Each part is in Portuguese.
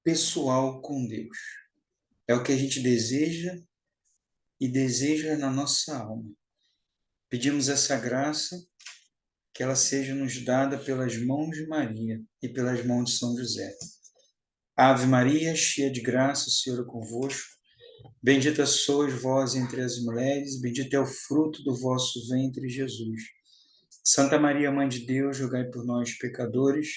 pessoal com Deus. É o que a gente deseja e deseja na nossa alma. Pedimos essa graça, que ela seja nos dada pelas mãos de Maria e pelas mãos de São José. Ave Maria, cheia de graça, o Senhor é convosco. Bendita sois vós entre as mulheres, bendito é o fruto do vosso ventre, Jesus. Santa Maria, Mãe de Deus, rogai por nós, pecadores,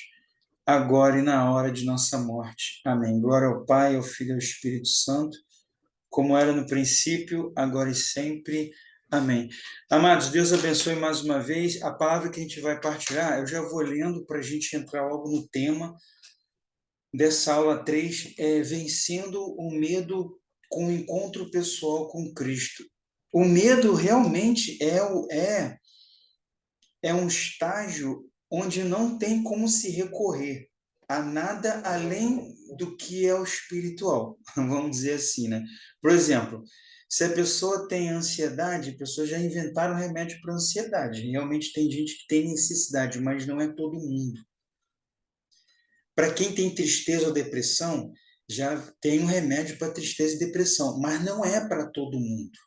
agora e na hora de nossa morte. Amém. Glória ao Pai, ao Filho e ao Espírito Santo, como era no princípio, agora e sempre. Amém. Amados, Deus abençoe mais uma vez. A palavra que a gente vai partilhar, eu já vou lendo para a gente entrar logo no tema dessa aula 3, vencendo o medo com o encontro pessoal com Cristo. O medo realmente é um estágio onde não tem como se recorrer a nada além do que é o espiritual, vamos dizer assim, né? Por exemplo, se a pessoa tem ansiedade, as pessoas já inventaram remédio para ansiedade. Realmente tem gente que tem necessidade, mas não é todo mundo. Para quem tem tristeza ou depressão, já tem um remédio para tristeza e depressão, mas não é para todo mundo.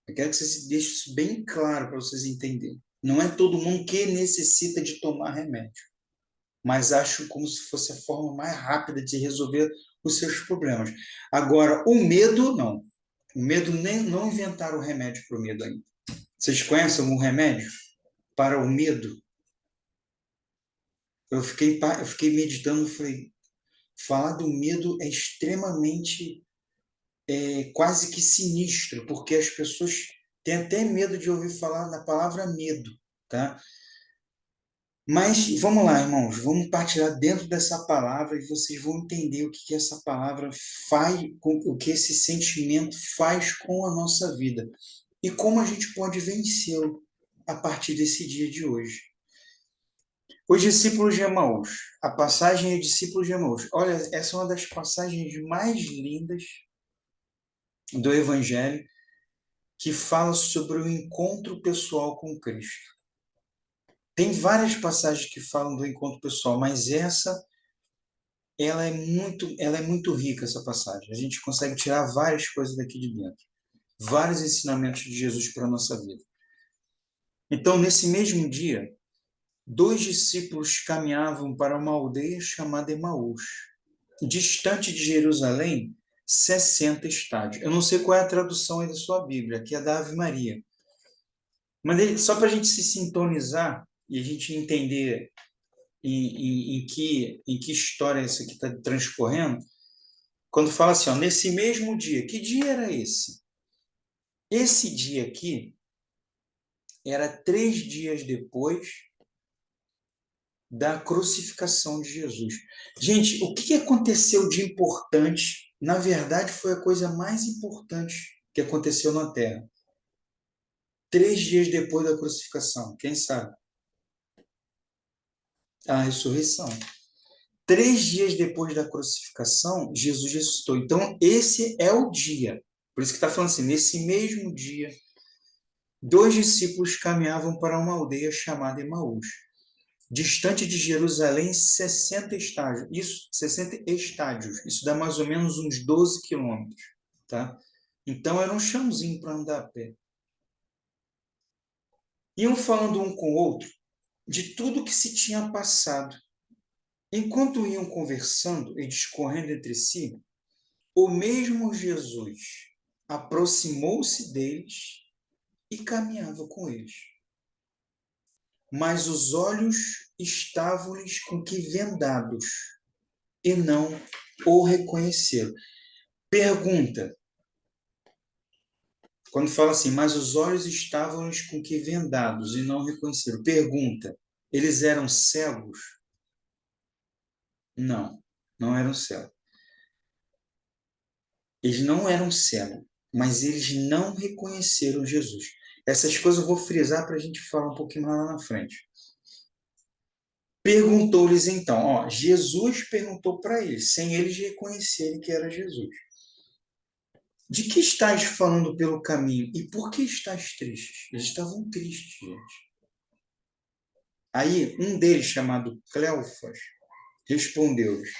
Eu quero que vocês deixem isso bem claro para vocês entenderem. Não é todo mundo que necessita de tomar remédio, mas acho como se fosse a forma mais rápida de resolver os seus problemas. Agora, o medo, não. O medo nem não inventaram o remédio para o medo ainda. Vocês conhecem algum remédio para o medo? Eu fiquei meditando, falei, falar do medo é extremamente, quase que sinistro, porque as pessoas têm até medo de ouvir falar na palavra medo, tá? Mas vamos lá, irmãos, vamos partilhar dentro dessa palavra e vocês vão entender o que que essa palavra faz, o que esse sentimento faz com a nossa vida e como a gente pode vencê-lo a partir desse dia de hoje. Os discípulos de Emaús, a passagem é discípulos de Emaús. Olha, essa é uma das passagens mais lindas do Evangelho que fala sobre o encontro pessoal com Cristo. Tem várias passagens que falam do encontro pessoal, mas ela é muito rica, essa passagem. A gente consegue tirar várias coisas daqui de dentro, vários ensinamentos de Jesus para a nossa vida. Então, nesse mesmo dia, dois discípulos caminhavam para uma aldeia chamada Emaús, distante de Jerusalém, 60 estádios. Eu não sei qual é a tradução aí da sua Bíblia, que é da Ave Maria. Mas só para a gente se sintonizar e a gente entender em que história isso aqui está transcorrendo, quando fala assim, ó, nesse mesmo dia, que dia era esse? Esse dia aqui era 3 dias depois da crucificação de Jesus. Gente, o que aconteceu de importante? Na verdade, foi a coisa mais importante que aconteceu na Terra. 3 dias depois da crucificação, quem sabe? A ressurreição. 3 dias depois da crucificação, Jesus ressuscitou. Então, esse é o dia. Por isso que está falando assim, nesse mesmo dia, dois discípulos caminhavam para uma aldeia chamada Emaús, distante de Jerusalém, 60 estádios. Isso, 60 estádios. Isso dá mais ou menos uns 12 quilômetros, tá? Então, era um chãozinho para andar a pé. Iam falando um com o outro de tudo que se tinha passado. Enquanto iam conversando e discorrendo entre si, o mesmo Jesus aproximou-se deles e caminhava com eles. Mas os olhos estavam-lhes com que vendados, e não o reconheceram. Pergunta, quando fala assim, mas os olhos estavam-lhes com que vendados, e não o reconheceram. Pergunta, eles eram cegos? Não, não eram cegos. Eles não eram cegos, mas eles não reconheceram Jesus. Essas coisas eu vou frisar para a gente falar um pouquinho mais lá na frente. Perguntou-lhes então, ó, Jesus perguntou para eles, sem eles reconhecerem que era Jesus. De que estás falando pelo caminho e por que estás tristes? Eles estavam tristes, gente. Aí um deles, chamado Cleofas, respondeu-lhes,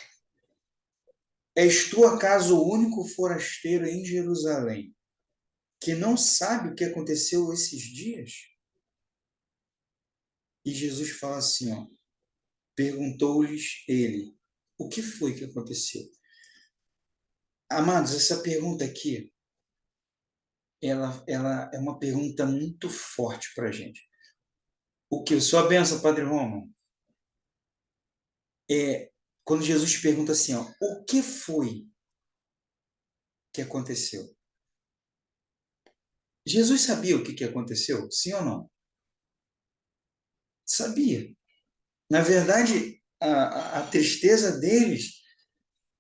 És tu acaso o único forasteiro em Jerusalém que não sabe o que aconteceu esses dias? E Jesus fala assim, ó, perguntou-lhes ele, o que foi que aconteceu? Amados, essa pergunta aqui, ela é uma pergunta muito forte para a gente. O que? Sua benção, Padre Roma, é quando Jesus pergunta assim, ó, o que foi que aconteceu? Jesus sabia o que aconteceu? Sim ou não? Sabia. Na verdade, a tristeza deles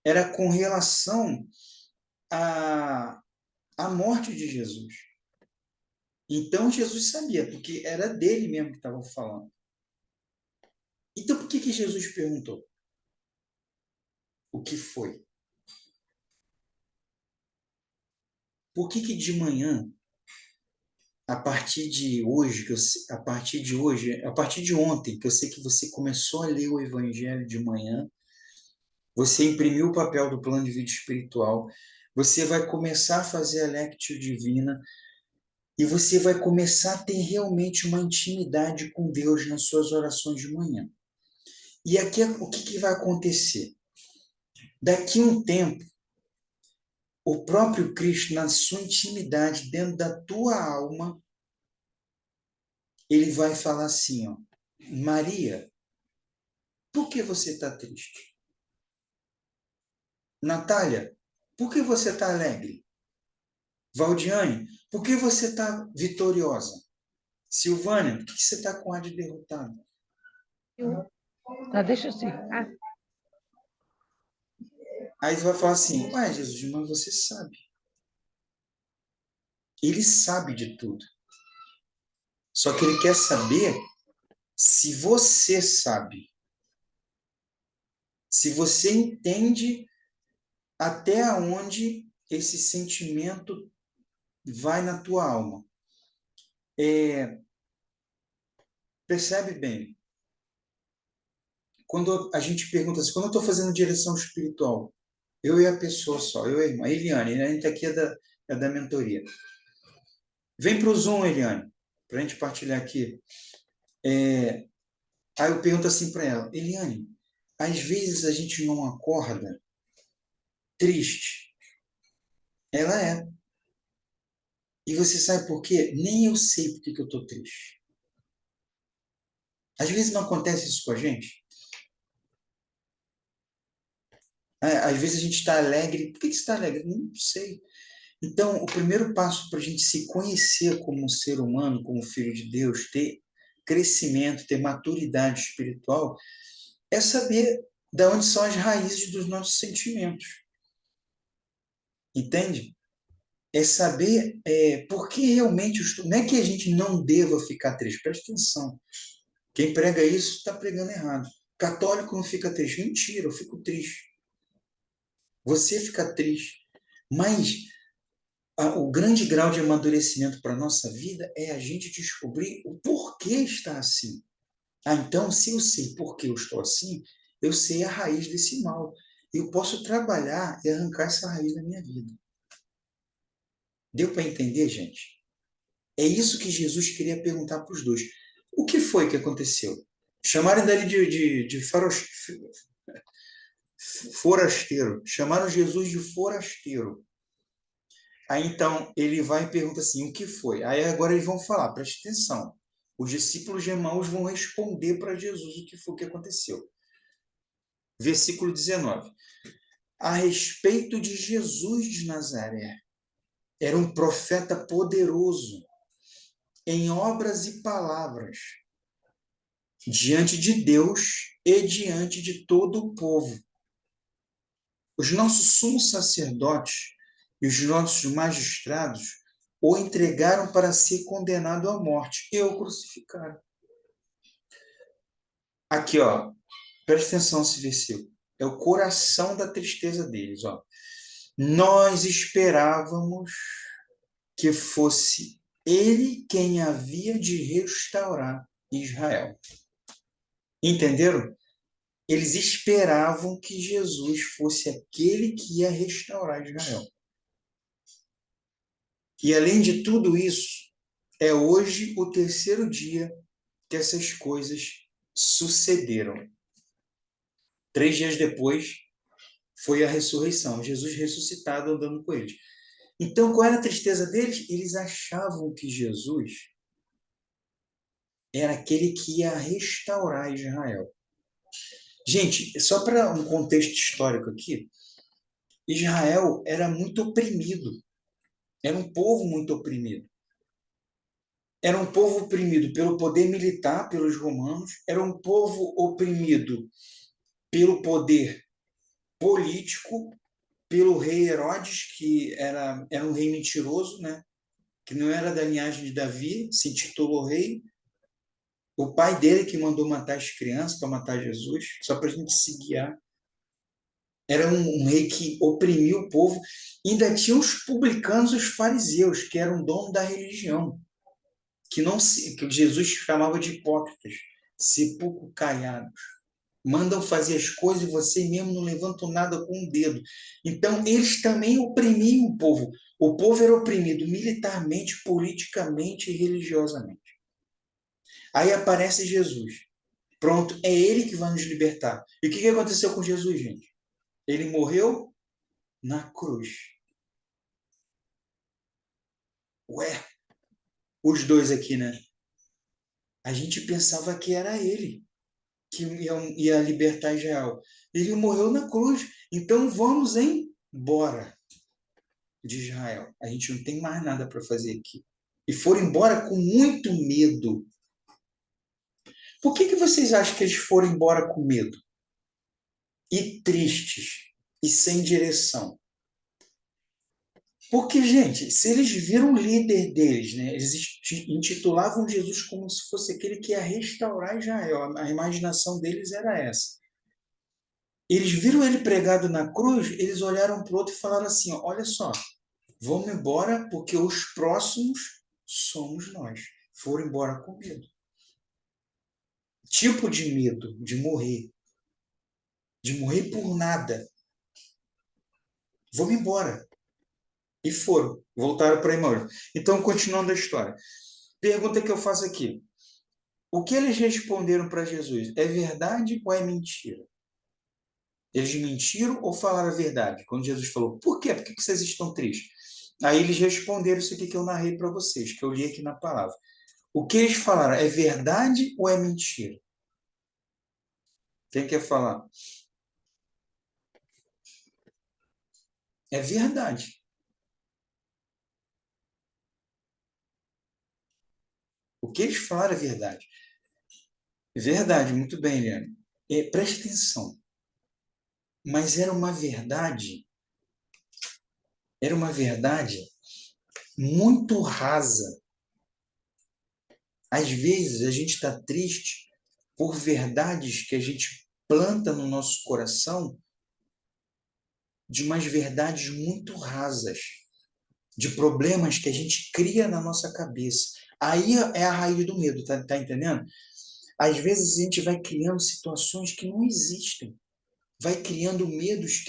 era com relação à morte de Jesus. Então Jesus sabia, porque era dele mesmo que estavam falando. Então por que Jesus perguntou? O que foi? Por que de manhã, a partir de hoje, a partir de ontem, que eu sei que você começou a ler o Evangelho de manhã, você imprimiu o papel do plano de vida espiritual, você vai começar a fazer a Lectio Divina e você vai começar a ter realmente uma intimidade com Deus nas suas orações de manhã. E aqui o que vai acontecer? Daqui a um tempo, o próprio Cristo, na sua intimidade, dentro da tua alma, ele vai falar assim, ó, Maria, por que você está triste? Natália, por que você está alegre? Valdiane, por que você está vitoriosa? Silvânia, por que você está com ar de derrotado? Tá, deixa assim. Aí você vai falar assim, ué, Jesus, mas você sabe. Ele sabe de tudo. Só que ele quer saber se você sabe. Se você entende até onde esse sentimento vai na tua alma. Percebe bem? Quando a gente pergunta assim, quando eu estou fazendo direção espiritual, eu e a pessoa só, eu e a irmã, Eliane, a gente aqui é da mentoria. Vem para o Zoom, Eliane, para a gente partilhar aqui. Aí eu pergunto assim para ela, Eliane, às vezes a gente não acorda triste. Ela é. E você sabe por quê? Nem eu sei por que eu estou triste. Às vezes não acontece isso com a gente. Às vezes a gente está alegre. Por que você está alegre? Não sei. Então, o primeiro passo para a gente se conhecer como um ser humano, como filho de Deus, ter crescimento, ter maturidade espiritual, é saber de onde são as raízes dos nossos sentimentos. Entende? É saber por que realmente... Não é que a gente não deva ficar triste. Preste atenção. Quem prega isso está pregando errado. Católico não fica triste. Mentira, eu fico triste. Você fica triste. Mas o grande grau de amadurecimento para a nossa vida é a gente descobrir o porquê está assim. Então, se eu sei por que eu estou assim, eu sei a raiz desse mal. Eu posso trabalhar e arrancar essa raiz da minha vida. Deu para entender, gente? É isso que Jesus queria perguntar para os dois. O que foi que aconteceu? Chamaram dele de forasteiro. Chamaram Jesus de forasteiro. Aí então ele vai e pergunta assim: o que foi? Aí agora eles vão falar, preste atenção. Os discípulos de Emaús vão responder para Jesus o que foi que aconteceu. Versículo 19. A respeito de Jesus de Nazaré, era um profeta poderoso em obras e palavras, diante de Deus e diante de todo o povo. Os nossos sumos sacerdotes e os nossos magistrados o entregaram para ser condenado à morte e o crucificaram. Aqui, ó, presta atenção nesse versículo. É o coração da tristeza deles, ó. Nós esperávamos que fosse ele quem havia de restaurar Israel. Entenderam? Eles esperavam que Jesus fosse aquele que ia restaurar Israel. E além de tudo isso, é hoje o terceiro dia que essas coisas sucederam. 3 dias depois foi a ressurreição, Jesus ressuscitado andando com eles. Então, qual era a tristeza deles? Eles achavam que Jesus era aquele que ia restaurar Israel. Gente, só para um contexto histórico aqui, Israel era muito oprimido, era um povo muito oprimido. Era um povo oprimido pelo poder militar, pelos romanos, era um povo oprimido pelo poder político, pelo rei Herodes, que era um rei mentiroso, né? Que não era da linhagem de Davi, se intitulou rei. O pai dele que mandou matar as crianças para matar Jesus, só para a gente se guiar. Era um rei que oprimiu o povo. Ainda tinha os publicanos, os fariseus, que eram dono da religião, que Jesus chamava de hipócritas, sepulcro caiados. Mandam fazer as coisas e você mesmo não levanta nada com um dedo. Então, eles também oprimiam o povo. O povo era oprimido militarmente, politicamente e religiosamente. Aí aparece Jesus. Pronto, é ele que vai nos libertar. E o que aconteceu com Jesus, gente? Ele morreu na cruz. Ué, os dois aqui, né? A gente pensava que era ele que ia libertar Israel. Ele morreu na cruz. Então vamos embora de Israel. A gente não tem mais nada para fazer aqui. E foram embora com muito medo. Por que vocês acham que eles foram embora com medo? E tristes, e sem direção? Porque, gente, se eles viram o líder deles, né, eles intitulavam Jesus como se fosse aquele que ia restaurar Israel. A imaginação deles era essa. Eles viram ele pregado na cruz, eles olharam para o outro e falaram assim: ó, olha só, vamos embora porque os próximos somos nós. Foram embora com medo. Tipo de medo de morrer por nada. Vamos embora. E foram, voltaram para Emmaus. Então, continuando a história. Pergunta que eu faço aqui. O que eles responderam para Jesus? É verdade ou é mentira? Eles mentiram ou falaram a verdade? Quando Jesus falou, por quê? Por que vocês estão tristes? Aí eles responderam isso aqui que eu narrei para vocês, que eu li aqui na palavra. O que eles falaram? É verdade ou é mentira? Quem quer falar? É verdade. O que eles falaram é verdade. É verdade, muito bem, Eliane. Preste atenção. Mas era uma verdade muito rasa. Às vezes a gente está triste por verdades que a gente planta no nosso coração, de umas verdades muito rasas, de problemas que a gente cria na nossa cabeça. Aí é a raiz do medo, tá entendendo? Às vezes a gente vai criando situações que não existem, vai criando medos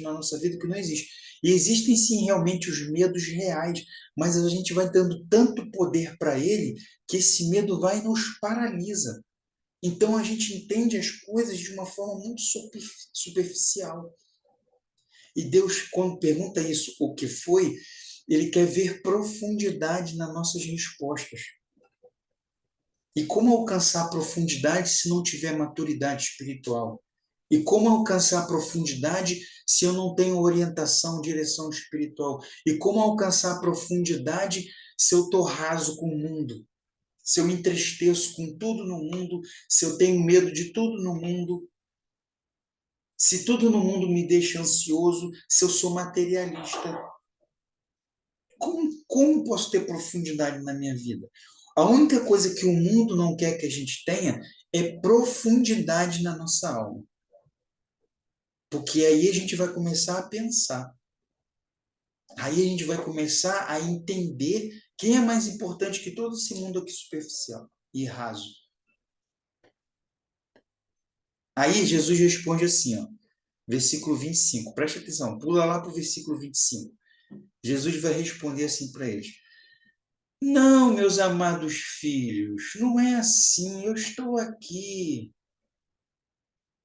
na nossa vida que não existem. E existem sim realmente os medos reais, mas a gente vai dando tanto poder para ele que esse medo vai e nos paralisa. Então a gente entende as coisas de uma forma muito superficial. E Deus, quando pergunta isso, o que foi, ele quer ver profundidade nas nossas respostas. E como alcançar profundidade se não tiver maturidade espiritual? E como alcançar profundidade se eu não tenho orientação, direção espiritual? E como alcançar profundidade se eu estou raso com o mundo? Se eu me entristeço com tudo no mundo? Se eu tenho medo de tudo no mundo? Se tudo no mundo me deixa ansioso? Se eu sou materialista? Como posso ter profundidade na minha vida? A única coisa que o mundo não quer que a gente tenha é profundidade na nossa alma. Porque aí a gente vai começar a pensar. Aí a gente vai começar a entender quem é mais importante que todo esse mundo aqui superficial e raso. Aí Jesus responde assim, ó, versículo 25. Presta atenção, pula lá para o versículo 25. Jesus vai responder assim para eles: Não, meus amados filhos, não é assim, eu estou aqui.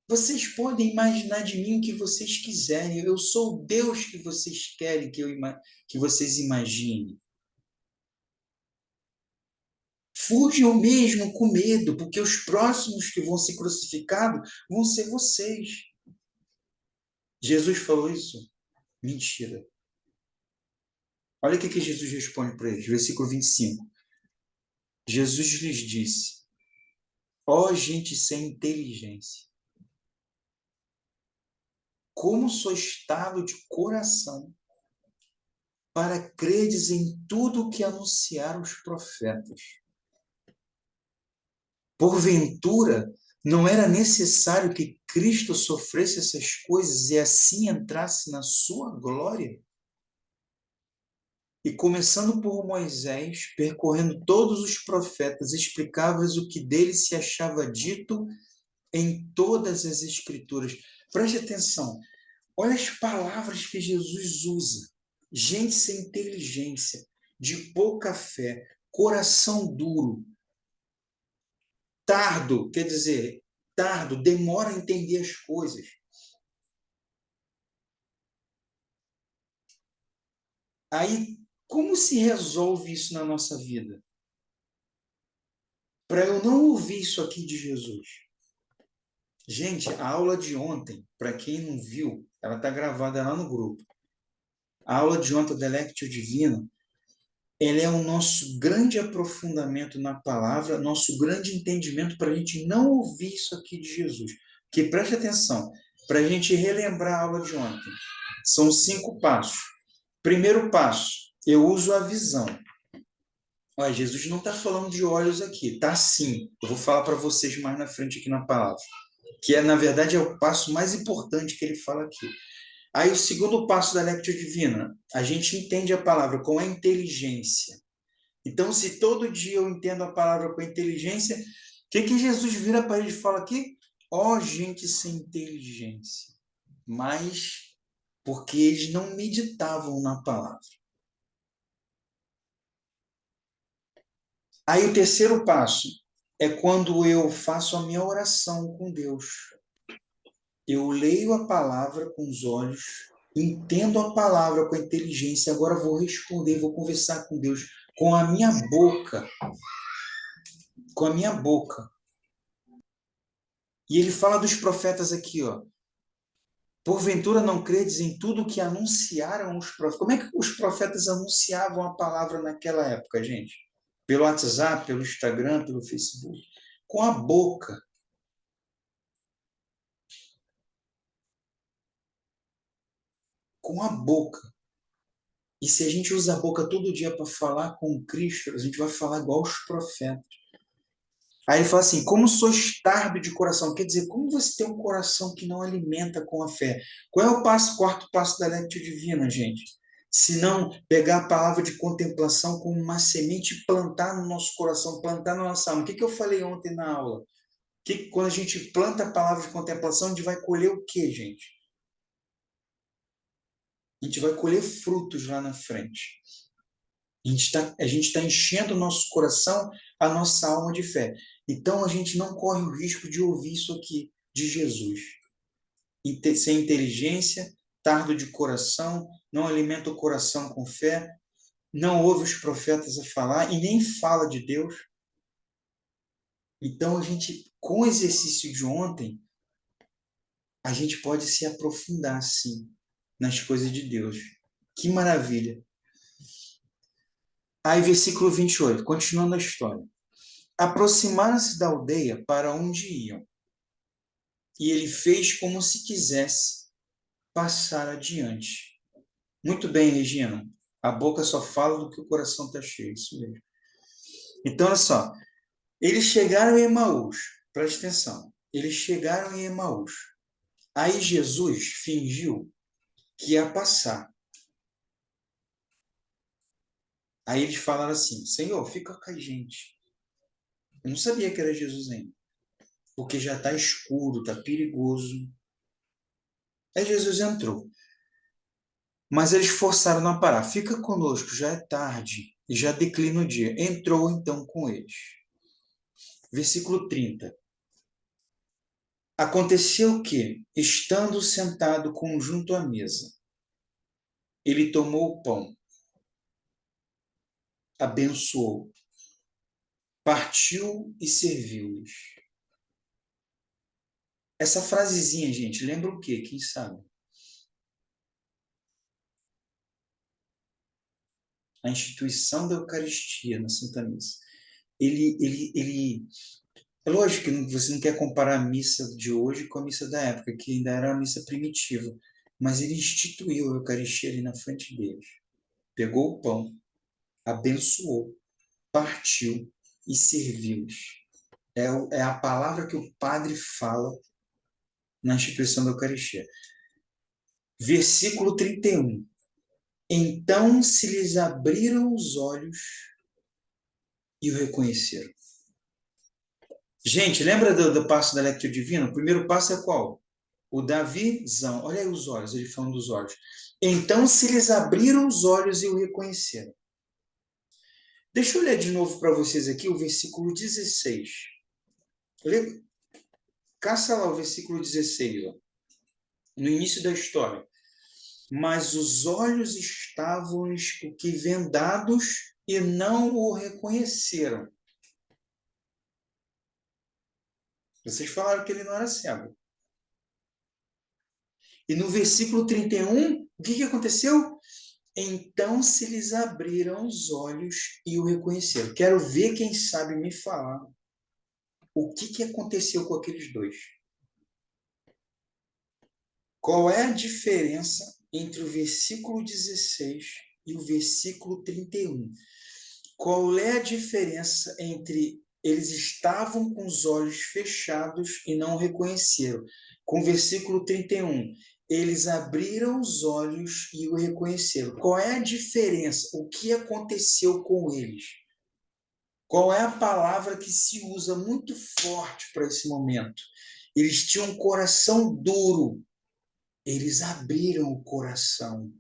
Vocês podem imaginar de mim o que vocês quiserem. Eu sou o Deus que vocês querem que vocês imaginem. Fujam mesmo com medo, porque os próximos que vão ser crucificados vão ser vocês. Jesus falou isso? Mentira. Olha o que Jesus responde para eles, versículo 25. Jesus lhes disse: Ó gente sem inteligência, como sois tardo de coração para credes em tudo o que anunciaram os profetas. Porventura, não era necessário que Cristo sofresse essas coisas e assim entrasse na sua glória? E começando por Moisés, percorrendo todos os profetas, explicava-lhes o que dele se achava dito em todas as Escrituras. Preste atenção, olha as palavras que Jesus usa. Gente sem inteligência, de pouca fé, coração duro, tardo, quer dizer, tardo, demora a entender as coisas. Aí, como se resolve isso na nossa vida? Para eu não ouvir isso aqui de Jesus. Gente, a aula de ontem, para quem não viu, ela está gravada lá no grupo. A aula de ontem da Lectio Divina, ela é o nosso grande aprofundamento na palavra, nosso grande entendimento para a gente não ouvir isso aqui de Jesus. Que preste atenção, para a gente relembrar a aula de ontem. São 5 passos. Primeiro passo, eu uso a visão. Olha, Jesus não está falando de olhos aqui, tá sim. Eu vou falar para vocês mais na frente aqui na palavra. Que é, na verdade, é o passo mais importante que ele fala aqui. Aí o segundo passo da Lectio Divina, a gente entende a palavra com a inteligência. Então, se todo dia eu entendo a palavra com inteligência, o que Jesus vira para ele e fala aqui? Ó, gente sem inteligência. Mas porque eles não meditavam na palavra. Aí o terceiro passo é quando eu faço a minha oração com Deus. Eu leio a palavra com os olhos, entendo a palavra com a inteligência, agora vou responder, vou conversar com Deus com a minha boca, com a minha boca. E ele fala dos profetas aqui, ó. Porventura não credes em tudo que anunciaram os profetas? Como é que os profetas anunciavam a palavra naquela época, gente? Pelo WhatsApp, pelo Instagram, pelo Facebook? Com a boca. Com a boca. E se a gente usa a boca todo dia para falar com Cristo, a gente vai falar igual os profetas. Aí ele fala assim: como sois tardo de coração? Quer dizer, como você tem um coração que não alimenta com a fé? Qual é o quarto passo da Lectio Divina, gente? Se não pegar a palavra de contemplação como uma semente e plantar no nosso coração, plantar na nossa alma. O que eu falei ontem na aula? Que quando a gente planta a palavra de contemplação, a gente vai colher o quê, gente? A gente vai colher frutos lá na frente. A gente tá enchendo o nosso coração, a nossa alma de fé. Então a gente não corre o risco de ouvir isso aqui de Jesus. Sem inteligência, tardo de coração, não alimenta o coração com fé, não ouve os profetas a falar e nem fala de Deus. Então a gente, com o exercício de ontem, a gente pode se aprofundar, sim, nas coisas de Deus. Que maravilha! Aí, versículo 28, continuando a história. Aproximaram-se da aldeia para onde iam, e ele fez como se quisesse passar adiante. Muito bem, Regina. A boca só fala do que o coração está cheio, isso mesmo. Então, olha só. Eles chegaram em Emaús. Preste atenção. Eles chegaram em Emaús. Aí Jesus fingiu que ia passar. Aí eles falaram assim: Senhor, fica com a gente. Eu não sabia que era Jesus ainda. porque já está escuro, está perigoso. Aí Jesus entrou. Mas eles forçaram não parar. Fica conosco, já é tarde e já declina o dia. Entrou então com eles. Versículo 30. Aconteceu que, estando sentado junto à mesa, ele tomou o pão, abençoou, partiu e serviu-lhes. Essa frasezinha, gente, lembra o quê? Quem sabe? A instituição da Eucaristia na Santa Missa. É lógico que você não quer comparar a missa de hoje com a missa da época, que ainda era uma missa primitiva, mas ele instituiu a Eucaristia ali na frente deles. Pegou o pão, abençoou, partiu e serviu-lhes. É a palavra que o padre fala na instituição da Eucaristia. Versículo 31. Então se lhes abriram os olhos e o reconheceram. Gente, lembra do passo da Lectio Divina? O primeiro passo é qual? O Davizão. Olha aí os olhos, ele falando dos olhos. Então se lhes abriram os olhos e o reconheceram. Deixa eu ler de novo para vocês aqui o versículo 16. Caça lá o versículo 16, ó, no início da história. Mas os olhos estavam-lhes porque vendados e não o reconheceram. Vocês falaram que ele não era cego. E no versículo 31, o que aconteceu? Então se lhes abriram os olhos e o reconheceram. Quero ver quem sabe me falar o que aconteceu com aqueles dois. Qual é a diferença entre o versículo 16 e o versículo 31? Qual é a diferença entre eles estavam com os olhos fechados e não o reconheceram? Com o versículo 31, eles abriram os olhos e o reconheceram. Qual é a diferença? O que aconteceu com eles? Qual é a palavra que se usa muito forte para esse momento? Eles tinham um coração duro. Eles abriram o coração.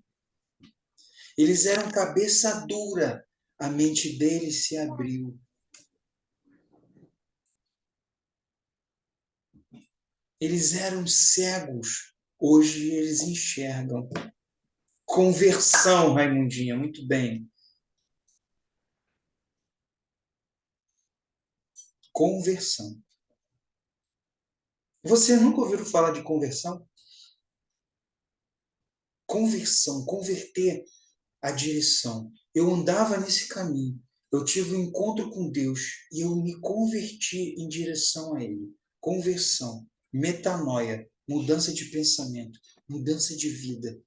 Eles eram cabeça dura. A mente deles se abriu. Eles eram cegos. Hoje eles enxergam. Conversão, Raimundinha, muito bem. Conversão. Você nunca ouviu falar de conversão? Conversão, converter a direção. Eu andava nesse caminho. Eu tive um encontro com Deus e eu me converti em direção a Ele. Conversão, metanoia, mudança de pensamento, mudança de vida.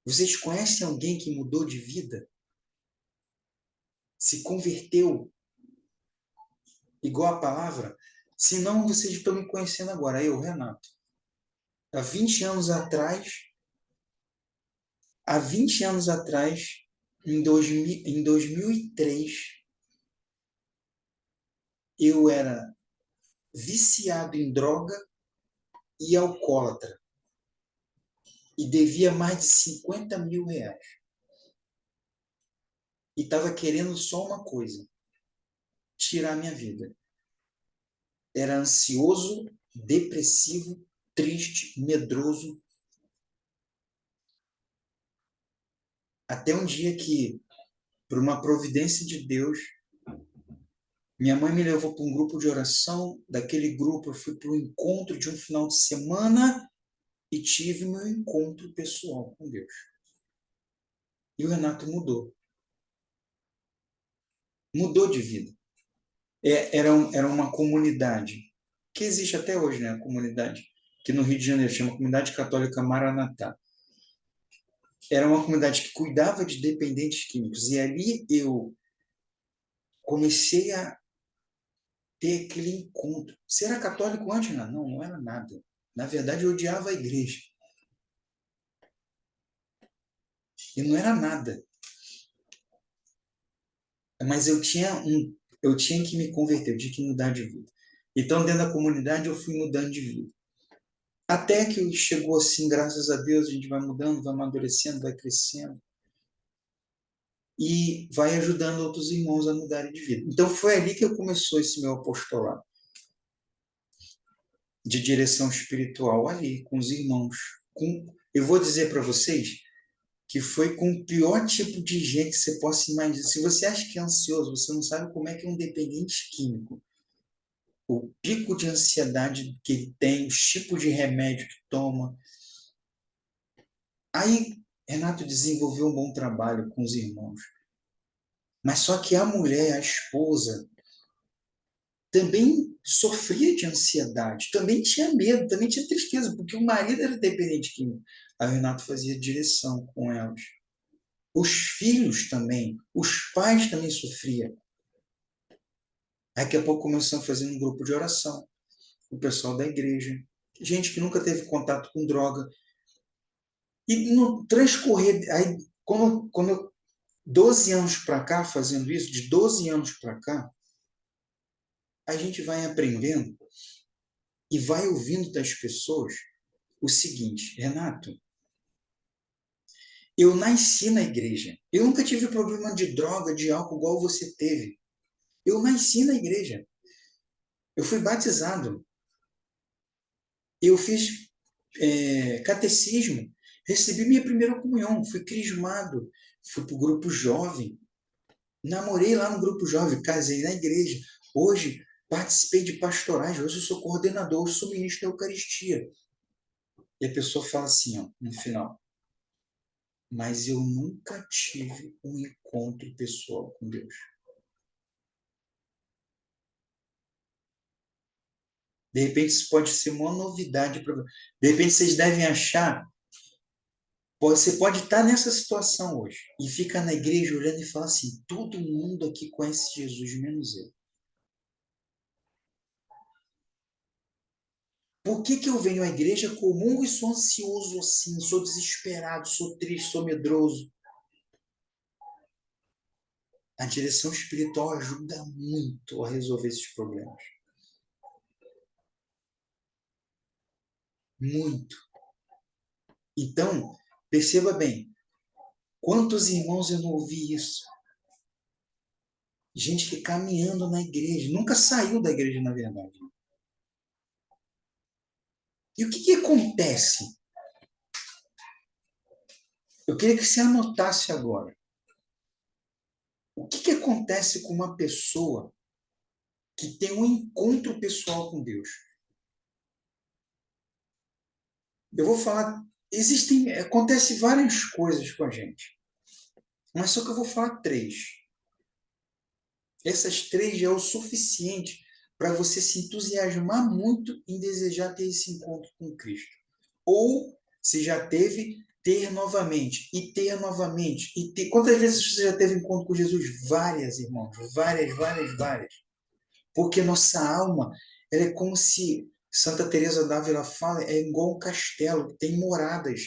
Vocês conhecem alguém que mudou de vida? Se converteu igual a palavra? Se não, vocês estão me conhecendo agora. Eu, Renato. Há 20 anos atrás, há 20 anos atrás, em 2003, eu era viciado em droga e alcoólatra. E devia mais de 50 mil reais. E estava querendo só uma coisa: tirar minha vida. Era ansioso, depressivo, triste, medroso. Até um dia que, por uma providência de Deus, minha mãe me levou para um grupo de oração. Daquele grupo, eu fui para um encontro de um final de semana e tive meu encontro pessoal com Deus. E o Renato mudou. Mudou de vida. Era uma comunidade, que existe até hoje, né? A comunidade, que no Rio de Janeiro chama Comunidade Católica Maranatá. Era uma comunidade que cuidava de dependentes químicos. E ali eu comecei a ter aquele encontro. Você era católico antes? Não, não era nada. Na verdade, eu odiava a igreja. E não era nada. Mas eu tinha que me converter, eu tinha que mudar de vida. Então, dentro da comunidade, eu fui mudando de vida. Até que chegou assim, graças a Deus, a gente vai mudando, vai amadurecendo, vai crescendo e vai ajudando outros irmãos a mudarem de vida. Então, foi ali que começou esse meu apostolado de direção espiritual, ali, com os irmãos. Eu vou dizer para vocês que foi com o pior tipo de gente que você possa imaginar. Se você acha que é ansioso, você não sabe como é que é um dependente químico. O pico de ansiedade que ele tem, os tipos de remédio que toma. Aí, Renato desenvolveu um bom trabalho com os irmãos. Mas só que a mulher, a esposa, também sofria de ansiedade, também tinha medo, também tinha tristeza, porque o marido era dependente químico. Aí o Renato fazia direção com elas. Os filhos também, os pais também sofriam. Daqui a pouco começamos a fazer um grupo de oração, o pessoal da igreja, gente que nunca teve contato com droga. E no transcorrer, aí, quando eu, 12 anos para cá, fazendo isso, de 12 anos para cá, a gente vai aprendendo e vai ouvindo das pessoas o seguinte: Renato, eu nasci na igreja. Eu nunca tive problema de droga, de álcool, igual você teve. Eu nasci na igreja. Eu fui batizado. Eu fiz catecismo. Recebi minha primeira comunhão. Fui crismado. Fui para o grupo jovem. Namorei lá no grupo jovem. Casei na igreja. Hoje, participei de pastorais. Hoje eu sou coordenador. Sou ministro da Eucaristia. E a pessoa fala assim, ó, no final: mas eu nunca tive um encontro pessoal com Deus. De repente, isso pode ser uma novidade para você. De repente, vocês devem achar. Você pode estar nessa situação hoje e ficar na igreja olhando e falar assim: todo mundo aqui conhece Jesus, menos eu. Por que eu venho à igreja comum e sou ansioso assim, sou desesperado, sou triste, sou medroso? A direção espiritual ajuda muito a resolver esses problemas. Muito. Então, perceba bem, quantos irmãos eu não ouvi isso? Gente que caminhando na igreja, nunca saiu da igreja, na verdade. E o que acontece? Eu queria que você anotasse agora. O que acontece com uma pessoa que tem um encontro pessoal com Deus? Eu vou falar, acontece várias coisas com a gente, mas só que eu vou falar três. Essas três já é o suficiente para você se entusiasmar muito em desejar ter esse encontro com Cristo. Ou, se já teve, ter novamente, e ter novamente, e ter. Quantas vezes você já teve encontro com Jesus? Várias, irmãos, várias, várias, várias. Porque nossa alma, ela é como se Santa Teresa d'Ávila fala, é igual um castelo, que tem moradas.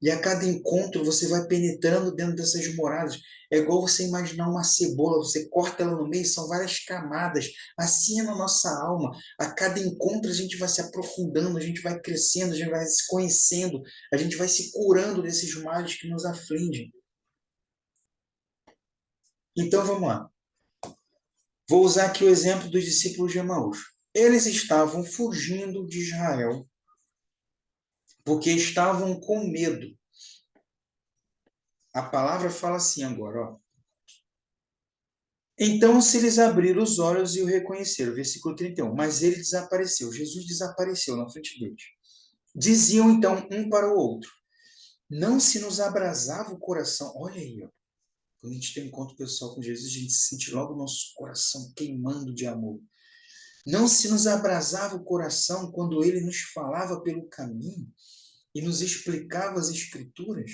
E a cada encontro você vai penetrando dentro dessas moradas. É igual você imaginar uma cebola, você corta ela no meio, são várias camadas. Assim é na nossa alma. A cada encontro a gente vai se aprofundando, a gente vai crescendo, a gente vai se conhecendo, a gente vai se curando desses males que nos afligem. Então vamos lá. Vou usar aqui o exemplo dos discípulos de Emaús. Eles estavam fugindo de Israel porque estavam com medo. A palavra fala assim agora, ó. Então se lhes abriram os olhos e o reconheceram. Versículo 31. Mas ele desapareceu. Jesus desapareceu na frente deles. Diziam então um para o outro: não se nos abrasava o coração. Olha aí, ó. Quando a gente tem um encontro pessoal com Jesus, a gente sente logo o nosso coração queimando de amor. Não se nos abrasava o coração quando ele nos falava pelo caminho e nos explicava as Escrituras?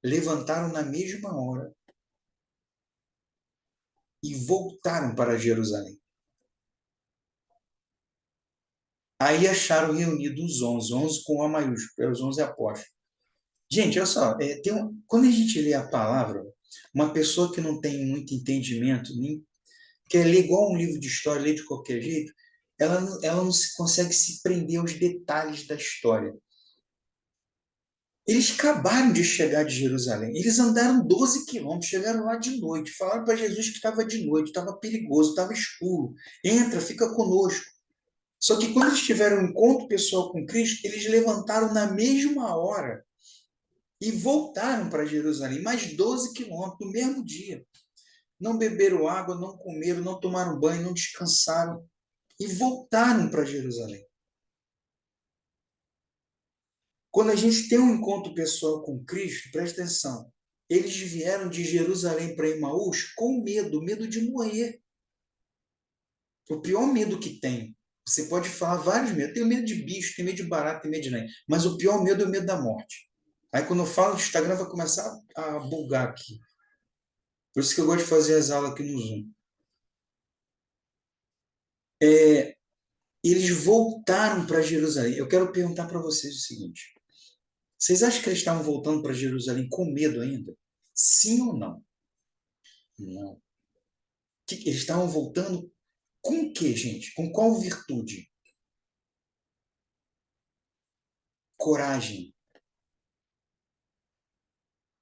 Levantaram na mesma hora e voltaram para Jerusalém. Aí acharam reunidos os 11, 11 com A maiúsculo, os 11 apóstolos. Gente, olha só, quando a gente lê a palavra, uma pessoa que não tem muito entendimento, nem quer ler igual um livro de história, ler de qualquer jeito, ela não se consegue se prender aos detalhes da história. Eles acabaram de chegar de Jerusalém. Eles andaram 12 quilômetros, chegaram lá de noite. Falaram para Jesus que estava de noite, estava perigoso, estava escuro. Entra, fica conosco. Só que quando eles tiveram um encontro pessoal com Cristo, eles levantaram na mesma hora e voltaram para Jerusalém, mais 12 quilômetros no mesmo dia. Não beberam água, não comeram, não tomaram banho, não descansaram e voltaram para Jerusalém. Quando a gente tem um encontro pessoal com Cristo, presta atenção, eles vieram de Jerusalém para Emaús com medo, medo de morrer. O pior medo que tem. Você pode falar vários medos. Tenho medo de bicho, tenho medo de barato, tenho medo de nada. Mas o pior medo é o medo da morte. Aí quando eu falo do Instagram, vai começar a bugar aqui. Por isso que eu gosto de fazer as aulas aqui no Zoom. Eles voltaram para Jerusalém. Eu quero perguntar para vocês o seguinte: vocês acham que eles estavam voltando para Jerusalém com medo ainda? Sim ou não? Não. Eles estavam voltando com o quê, gente? Com qual virtude? Coragem.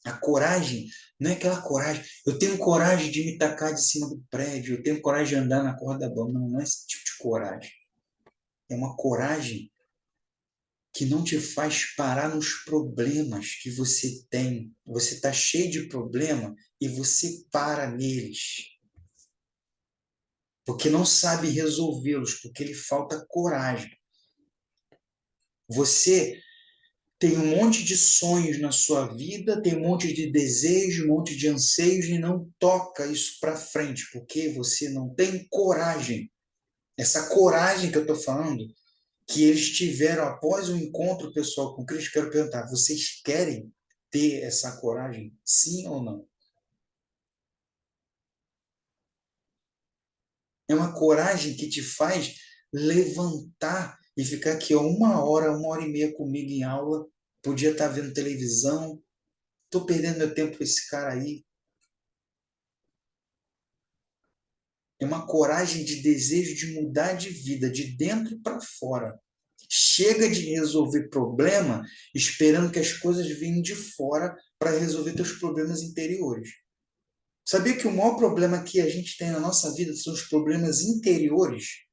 A coragem não é aquela coragem. Eu tenho coragem de me tacar de cima do prédio, eu tenho coragem de andar na corda bamba. Não, não é esse tipo de coragem. É uma coragem que não te faz parar nos problemas que você tem. Você está cheio de problema e você para neles. Porque não sabe resolvê-los, porque lhe falta coragem. Você tem um monte de sonhos na sua vida, tem um monte de desejos, um monte de anseios e não toca isso para frente, porque você não tem coragem. Essa coragem que eu estou falando, que eles tiveram após o encontro pessoal com Cristo, quero perguntar, vocês querem ter essa coragem? Sim ou não? É uma coragem que te faz levantar e ficar aqui ó, uma hora e meia comigo em aula, podia estar vendo televisão, estou perdendo meu tempo com esse cara aí. É uma coragem de desejo de mudar de vida, de dentro para fora. Chega de resolver problema esperando que as coisas venham de fora para resolver teus problemas interiores. Sabia que o maior problema que a gente tem na nossa vida são os problemas interiores?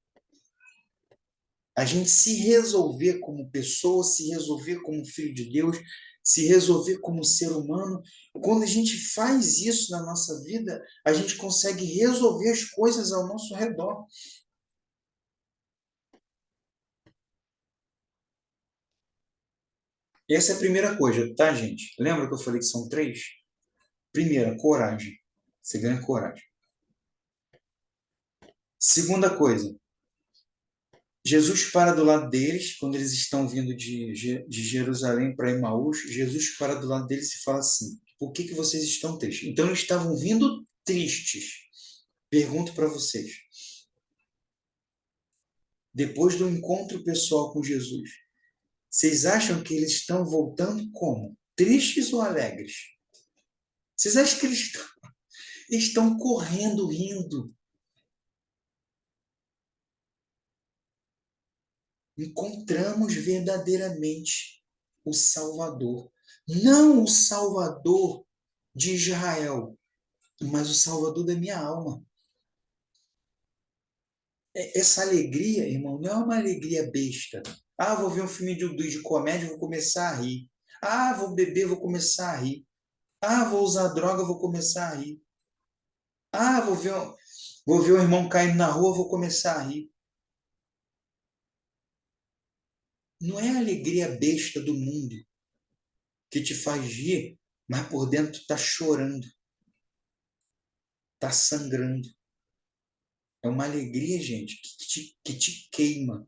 A gente se resolver como pessoa, se resolver como filho de Deus, se resolver como ser humano. Quando a gente faz isso na nossa vida, a gente consegue resolver as coisas ao nosso redor. Essa é a primeira coisa, tá, gente? Lembra que eu falei que são três? Primeira, coragem. Você ganha coragem. Segunda coisa, Jesus para do lado deles, quando eles estão vindo de Jerusalém para Emaús, Jesus para do lado deles e fala assim: por que vocês estão tristes? Então eles estavam vindo tristes. Pergunto para vocês, depois do encontro pessoal com Jesus, vocês acham que eles estão voltando como? Tristes ou alegres? Vocês acham que eles estão correndo, rindo? Encontramos verdadeiramente o Salvador. Não o Salvador de Israel, mas o Salvador da minha alma. Essa alegria, irmão, não é uma alegria besta. Ah, vou ver um filme de comédia, vou começar a rir. Ah, vou beber, vou começar a rir. Ah, vou usar droga, vou começar a rir. Ah, vou ver um irmão caindo na rua, vou começar a rir. Não é a alegria besta do mundo que te faz rir, mas por dentro está chorando, está sangrando. É uma alegria, gente, que te queima,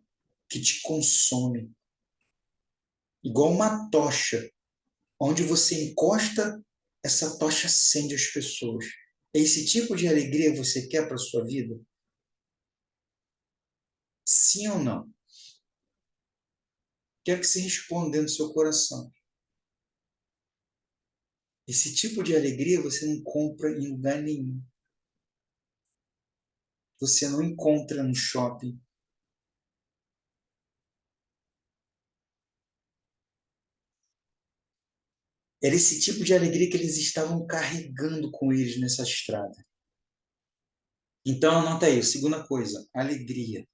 que te consome. Igual uma tocha. Onde você encosta, essa tocha acende as pessoas. Esse tipo de alegria você quer para a sua vida? Sim ou não? Quero que você responda dentro do seu coração. Esse tipo de alegria você não compra em lugar nenhum. Você não encontra no shopping. Era esse tipo de alegria que eles estavam carregando com eles nessa estrada. Então, anota aí, segunda coisa, alegria.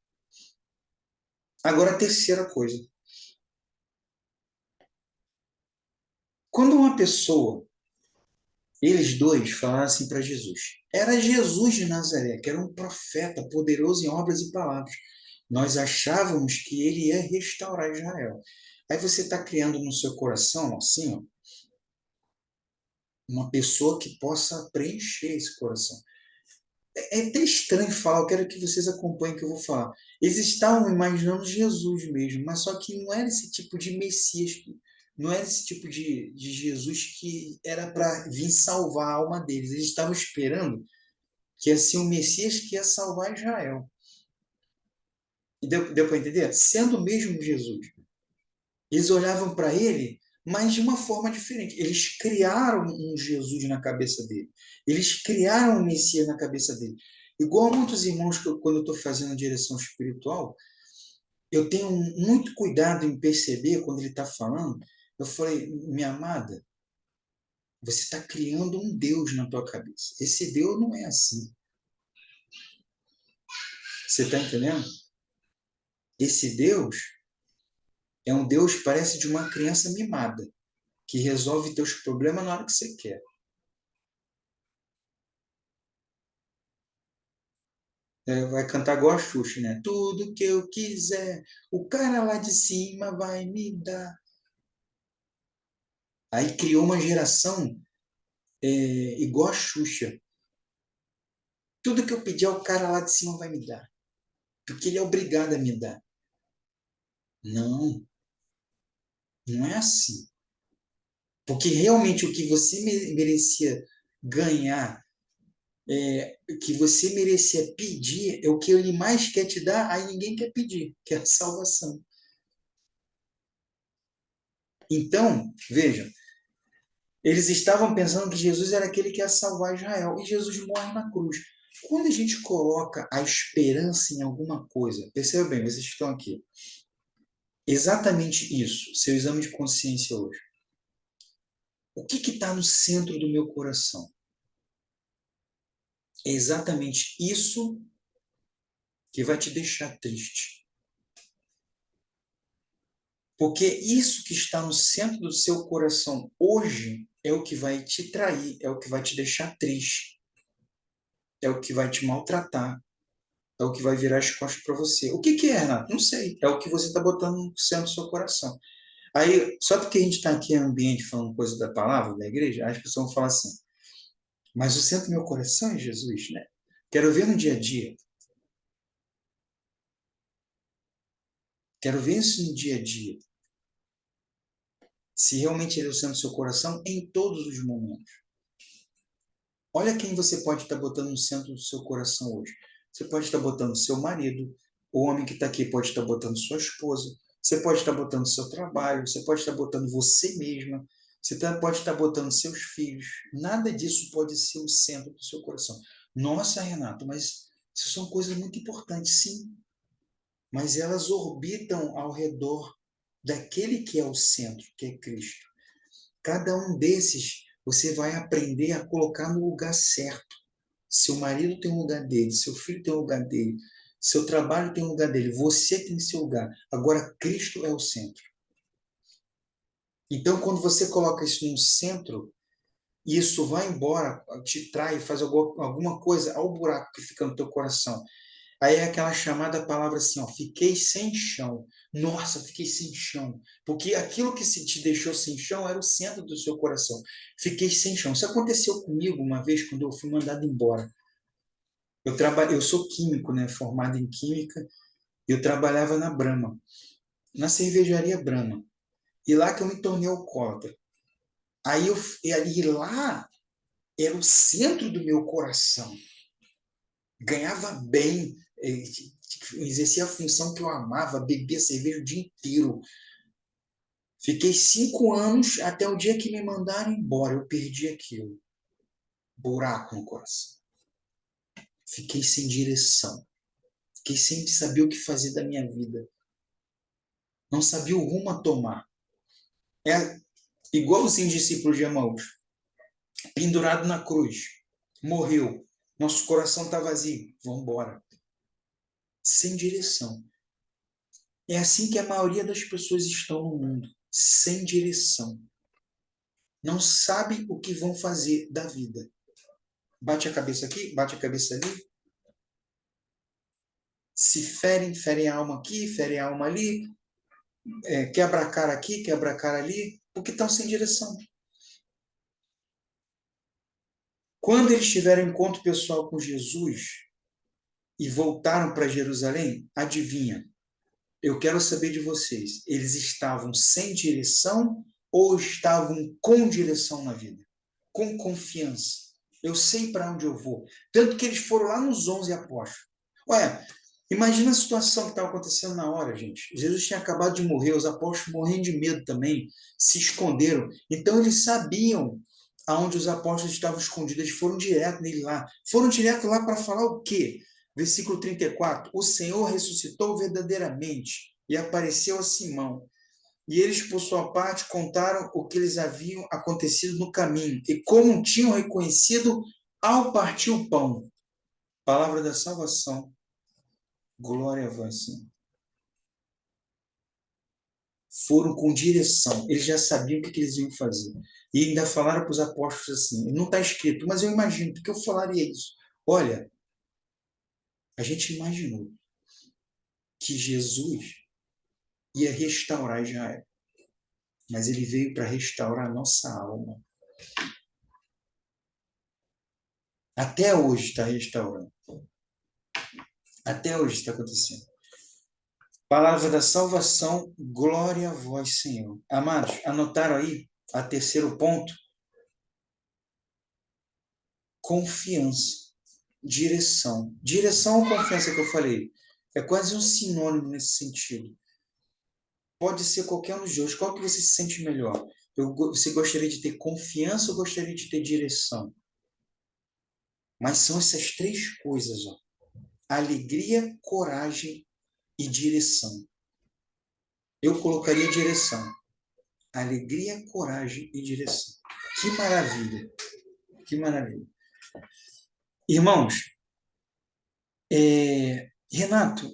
Agora, a terceira coisa. Quando uma pessoa, eles dois falaram assim para Jesus, era Jesus de Nazaré, que era um profeta poderoso em obras e palavras. Nós achávamos que ele ia restaurar Israel. Aí você está criando no seu coração, assim, ó, uma pessoa que possa preencher esse coração. É até estranho falar, eu quero que vocês acompanhem o que eu vou falar. Eles estavam imaginando Jesus mesmo, mas só que não era esse tipo de Messias, não era esse tipo de Jesus que era para vir salvar a alma deles. Eles estavam esperando que ia ser o Messias que ia salvar Israel. E deu para entender? Sendo mesmo Jesus. Eles olhavam para ele, mas de uma forma diferente. Eles criaram um Jesus na cabeça dele. Eles criaram um Messias na cabeça dele. Igual a muitos irmãos que quando eu estou fazendo direção espiritual, eu tenho muito cuidado em perceber quando ele está falando. Eu falei, minha amada, você está criando um Deus na tua cabeça. Esse Deus não é assim. Você está entendendo? Esse Deus é um Deus que parece de uma criança mimada, que resolve teus problemas na hora que você quer. Vai cantar igual a Xuxa, né? Tudo que eu quiser, o cara lá de cima vai me dar. Aí criou uma geração igual a Xuxa. Tudo que eu pedir, o cara lá de cima vai me dar. Porque ele é obrigado a me dar. Não, não é assim. Porque realmente o que você merecia ganhar, o que você merecia pedir, é o que ele mais quer te dar, aí ninguém quer pedir, que é a salvação. Então, veja, eles estavam pensando que Jesus era aquele que ia salvar Israel, e Jesus morre na cruz. Quando a gente coloca a esperança em alguma coisa, perceba bem, vocês estão aqui, exatamente isso, seu exame de consciência hoje. O que está no centro do meu coração? É exatamente isso que vai te deixar triste. Porque isso que está no centro do seu coração hoje é o que vai te trair, é o que vai te deixar triste, é o que vai te maltratar, é o que vai virar as costas para você. O que é, Renato? Não sei. É o que você está botando no centro do seu coração. Aí, só porque a gente está aqui em ambiente falando coisa da palavra, da igreja, as pessoas vão falar assim, mas o centro do meu coração é Jesus, né? Quero ver no dia a dia. Quero ver isso no dia a dia. Se realmente ele é o centro do seu coração em todos os momentos. Olha quem você pode estar botando no centro do seu coração hoje. Você pode estar botando seu marido, o homem que está aqui pode estar botando sua esposa, você pode estar botando seu trabalho, você pode estar botando você mesma, pode estar botando seus filhos. Nada disso pode ser o centro do seu coração. Nossa, Renato, mas isso são coisas muito importantes, sim, mas elas orbitam ao redor daquele que é o centro, que é Cristo. Cada um desses você vai aprender a colocar no lugar certo. Seu marido tem um lugar dele, seu filho tem um lugar dele, seu trabalho tem um lugar dele, você tem seu lugar. Agora, Cristo é o centro. Então, quando você coloca isso no centro, e isso vai embora, te trai, faz alguma coisa ao buraco que fica no teu coração. Aí é aquela chamada palavra assim, ó, fiquei sem chão. Nossa, fiquei sem chão. Porque aquilo que se te deixou sem chão era o centro do seu coração. Fiquei sem chão. Isso aconteceu comigo uma vez quando eu fui mandado embora. Eu sou químico, né, formado em química, e eu trabalhava na Brahma, na cervejaria Brahma. E lá que eu me tornei alcoólatra. E lá era o centro do meu coração. Ganhava bem, exercia a função que eu amava, bebia cerveja o dia inteiro. Fiquei 5 anos até o dia que me mandaram embora. Eu perdi aquilo. Buraco no coração. Fiquei sem direção. Fiquei sem saber o que fazer da minha vida. Não sabia o rumo a tomar. É, igual os discípulos de Emaús, pendurado na cruz, morreu. Nosso coração está vazio. Vamos embora. Sem direção. É assim que a maioria das pessoas estão no mundo, sem direção. Não sabe o que vão fazer da vida. Bate a cabeça aqui, bate a cabeça ali, se ferem a alma aqui, ferem a alma ali, quebra a cara aqui, quebra a cara ali, porque estão sem direção. Quando eles tiveram encontro pessoal com Jesus e voltaram para Jerusalém, adivinha? Eu quero saber de vocês. Eles estavam sem direção ou estavam com direção na vida? Com confiança. Eu sei para onde eu vou. Tanto que eles foram lá nos 11 apóstolos. Olha, imagina a situação que estava acontecendo na hora, gente. Jesus tinha acabado de morrer, os apóstolos morrendo de medo também, se esconderam. Então eles sabiam aonde os apóstolos estavam escondidos, eles foram direto nele lá. Foram direto lá para falar o quê? Versículo 34. O Senhor ressuscitou verdadeiramente e apareceu a Simão. E eles, por sua parte, contaram o que lhes haviam acontecido no caminho e como tinham reconhecido ao partir o pão. Palavra da salvação. Glória a vós, Senhor. Foram com direção. Eles já sabiam o que eles iam fazer. E ainda falaram para os apóstolos assim, não está escrito, mas eu imagino, porque eu falaria isso. Olha, a gente imaginou que Jesus ia restaurar Israel, mas ele veio para restaurar a nossa alma. Até hoje está restaurando. Até hoje está acontecendo. Palavra da salvação, glória a vós, Senhor. Amados, anotaram aí a terceiro ponto? Confiança, direção. Direção ou confiança que eu falei? É quase um sinônimo nesse sentido. Pode ser qualquer um dos dois. Qual que você se sente melhor? Você gostaria de ter confiança ou gostaria de ter direção? Mas são essas três coisas, ó. Alegria, coragem e direção. Eu colocaria direção. Alegria, coragem e direção. Que maravilha! Que maravilha. Irmãos, Renato,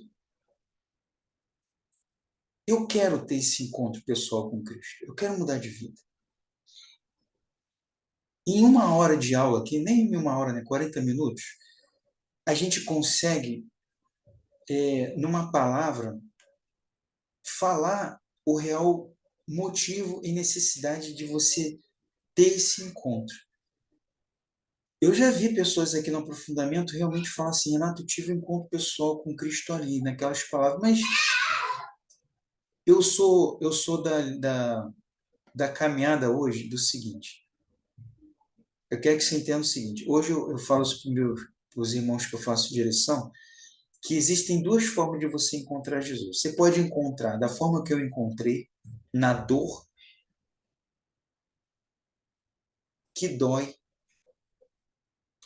eu quero ter esse encontro pessoal com Cristo. Eu quero mudar de vida. Em uma hora de aula aqui, nem em uma hora, né? 40 minutos, a gente consegue, numa palavra, falar o real motivo e necessidade de você ter esse encontro. Eu já vi pessoas aqui no aprofundamento realmente falar assim, Renato, eu tive um encontro pessoal com Cristo ali, naquelas palavras, mas eu sou da caminhada hoje do seguinte, eu quero que você entenda o seguinte, hoje eu falo para os irmãos que eu faço direção, que existem duas formas de você encontrar Jesus. Você pode encontrar da forma que eu encontrei, na dor, que dói,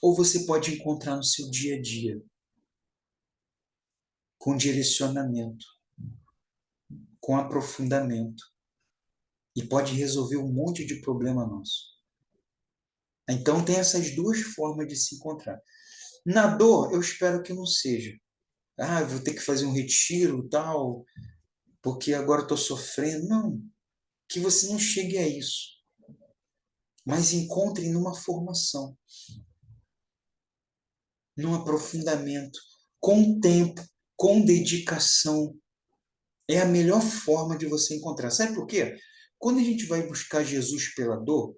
ou você pode encontrar no seu dia a dia, com direcionamento, com aprofundamento, e pode resolver um monte de problema nosso. Então tem essas duas formas de se encontrar. Na dor, eu espero que não seja. Ah, eu vou ter que fazer um retiro, tal, porque agora estou sofrendo. Não, que você não chegue a isso. Mas encontre numa formação, num aprofundamento, com tempo, com dedicação. É a melhor forma de você encontrar. Sabe por quê? Quando a gente vai buscar Jesus pela dor,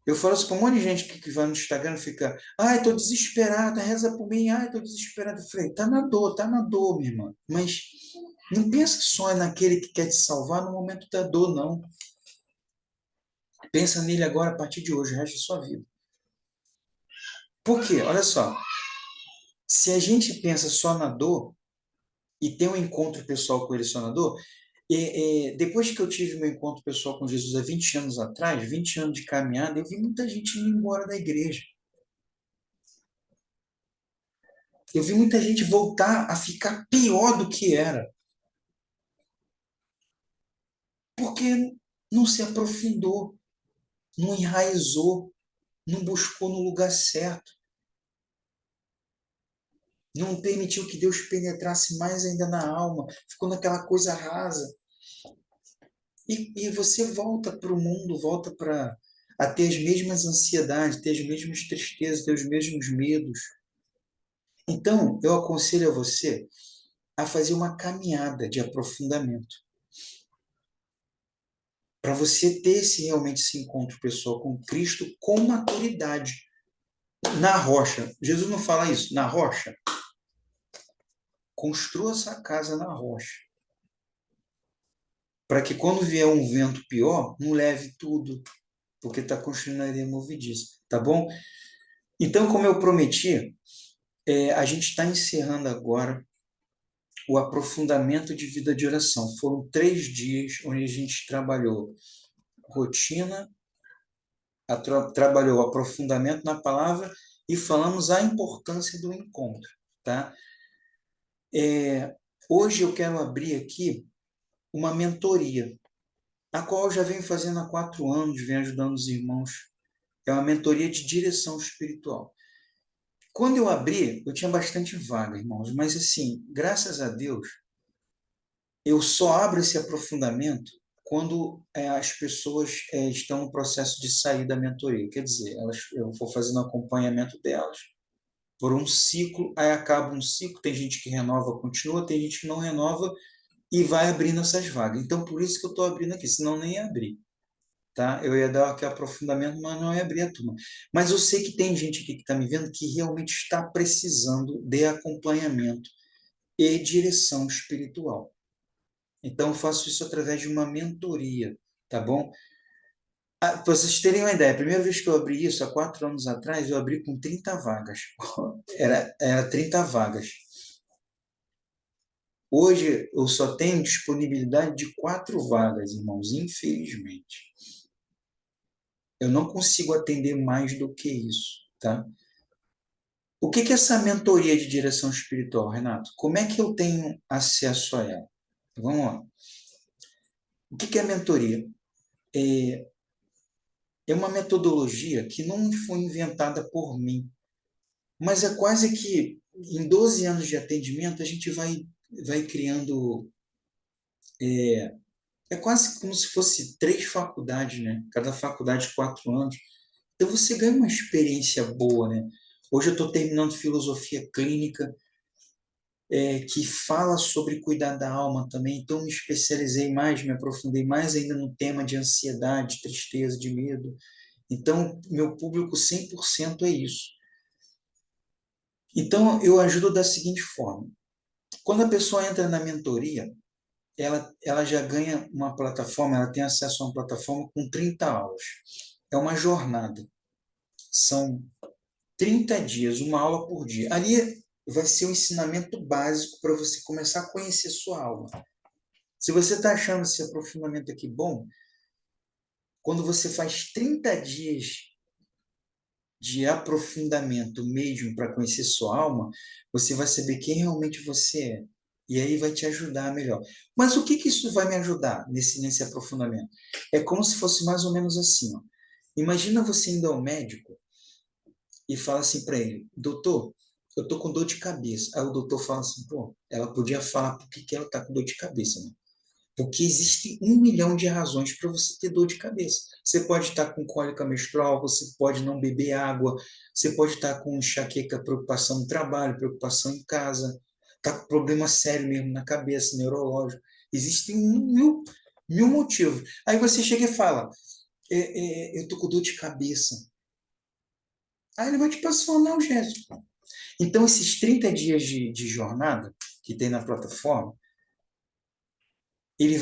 eu falo isso para um monte de gente que vai no Instagram e fica, ai, estou desesperada, reza por mim, ai, estou desesperada. Eu falei, tá na dor, minha irmã. Mas não pensa só naquele que quer te salvar no momento da dor, não. Pensa nele agora, a partir de hoje, o resto da sua vida. Por quê? Olha só, se a gente pensa só na dor e tem um encontro pessoal com ele só na dor, depois que eu tive meu encontro pessoal com Jesus há 20 anos atrás, 20 anos de caminhada, eu vi muita gente indo embora da igreja. Eu vi muita gente voltar a ficar pior do que era. Porque não se aprofundou, não enraizou, não buscou no lugar certo, não permitiu que Deus penetrasse mais ainda na alma, ficou naquela coisa rasa. E você volta para o mundo, volta a ter as mesmas ansiedades, ter as mesmas tristezas, ter os mesmos medos. Então, eu aconselho a você a fazer uma caminhada de aprofundamento, para você ter realmente esse encontro pessoal com Cristo com maturidade. Na rocha. Jesus não fala isso, na rocha. Construa essa casa na rocha. Para que quando vier um vento pior, não leve tudo, porque está construindo na areia movediça. Tá bom? Então, como eu prometi, a gente está encerrando agora o aprofundamento de vida de oração. Foram 3 dias onde a gente trabalhou rotina, trabalhou aprofundamento na palavra e falamos a importância do encontro, tá? Hoje eu quero abrir aqui uma mentoria, a qual eu já venho fazendo há 4 anos, venho ajudando os irmãos. É uma mentoria de direção espiritual. Quando eu abri, eu tinha bastante vaga, irmãos, mas assim, graças a Deus, eu só abro esse aprofundamento quando as pessoas estão no processo de sair da mentoria. Quer dizer, eu vou fazendo acompanhamento delas por um ciclo, aí acaba um ciclo, tem gente que renova, continua, tem gente que não renova e vai abrindo essas vagas. Então, por isso que eu estou abrindo aqui, senão nem ia abrir. Tá? Eu ia dar aqui aprofundamento, mas não ia abrir a turma. Mas eu sei que tem gente aqui que está me vendo que realmente está precisando de acompanhamento e direção espiritual. Então, eu faço isso através de uma mentoria, tá bom? Para vocês terem uma ideia, a primeira vez que eu abri isso, há 4 anos atrás, eu abri com 30 vagas. Era 30 vagas. Hoje, eu só tenho disponibilidade de 4 vagas, irmãos, infelizmente. Eu não consigo atender mais do que isso, tá? O que é essa mentoria de direção espiritual, Renato? Como é que eu tenho acesso a ela? Vamos lá. O que é a mentoria? É, é uma metodologia que não foi inventada por mim, mas é quase que em 12 anos de atendimento a gente vai criando. É quase como se fosse 3 faculdades, né? Cada faculdade 4 anos. Então você ganha uma experiência boa, né? Hoje eu estou terminando filosofia clínica, que fala sobre cuidar da alma também. Então, me especializei mais, me aprofundei mais ainda no tema de ansiedade, tristeza, de medo. Então, meu público 100% é isso. Então, eu ajudo da seguinte forma. Quando a pessoa entra na mentoria, ela já ganha uma plataforma, ela tem acesso a uma plataforma com 30 aulas. É uma jornada. São 30 dias, uma aula por dia. Ali vai ser um ensinamento básico para você começar a conhecer sua alma. Se você está achando esse aprofundamento aqui bom, quando você faz 30 dias de aprofundamento mesmo para conhecer sua alma, você vai saber quem realmente você é. E aí vai te ajudar melhor. Mas o que que isso vai me ajudar nesse aprofundamento? É como se fosse mais ou menos assim, ó. Imagina você indo ao médico e fala assim para ele, doutor, eu tô com dor de cabeça. Aí o doutor fala assim, pô, ela podia falar por que ela tá com dor de cabeça, né? Porque existe 1 milhão de razões para você ter dor de cabeça. Você pode estar com cólica menstrual, você pode não beber água, você pode estar com enxaqueca, preocupação no trabalho, preocupação em casa, está com problema sério mesmo na cabeça, neurológico. Existem mil motivos. Aí você chega e fala, eu estou com dor de cabeça. Aí ele vai te passar um analgésico. Então, esses 30 dias de jornada que tem na plataforma, ele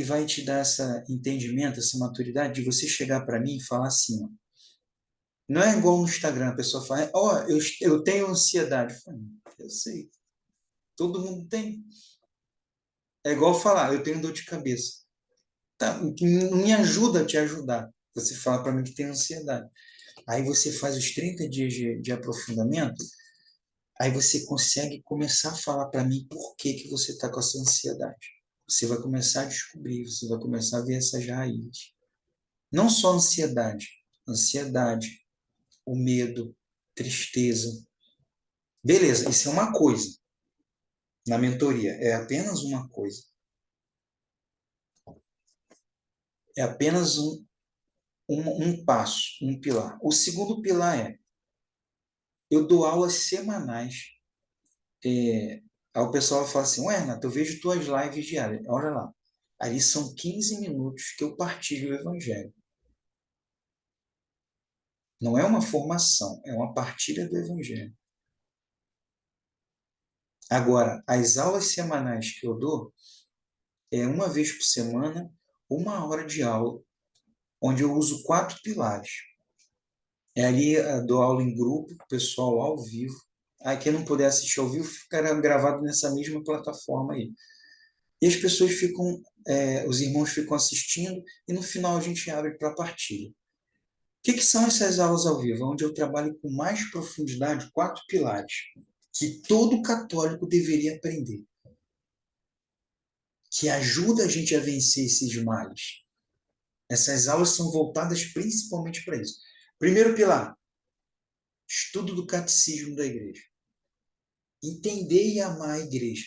vai te dar esse entendimento, essa maturidade de você chegar para mim e falar assim, ó, não é igual no Instagram, a pessoa fala, ó, eu tenho ansiedade. Eu falo, eu sei, todo mundo tem. É igual falar, eu tenho dor de cabeça. Tá, me ajuda a te ajudar. Você fala para mim que tem ansiedade. Aí você faz os 30 dias de aprofundamento, aí você consegue começar a falar para mim por que você está com essa ansiedade. Você vai começar a descobrir, você vai começar a ver essas raízes. Não só ansiedade, o medo, tristeza. Beleza, isso é uma coisa na mentoria, é apenas uma coisa. É apenas um passo, um pilar. O segundo pilar é, eu dou aulas semanais. Aí o pessoal fala assim, ué, Renato, eu vejo tuas lives diárias. Olha lá, ali são 15 minutos que eu partilho o Evangelho. Não é uma formação, é uma partilha do Evangelho. Agora, as aulas semanais que eu dou é uma vez por semana, 1 hora de aula, onde eu uso 4 pilares. É ali, dou aula em grupo, pessoal ao vivo. Aí quem não puder assistir ao vivo, ficará gravado nessa mesma plataforma aí. E as pessoas ficam, os irmãos ficam assistindo e no final a gente abre para partilha. O que são essas aulas ao vivo? Onde eu trabalho com mais profundidade 4 pilares que todo católico deveria aprender, que ajuda a gente a vencer esses males. Essas aulas são voltadas principalmente para isso. Primeiro pilar, estudo do catecismo da igreja. Entender e amar a igreja.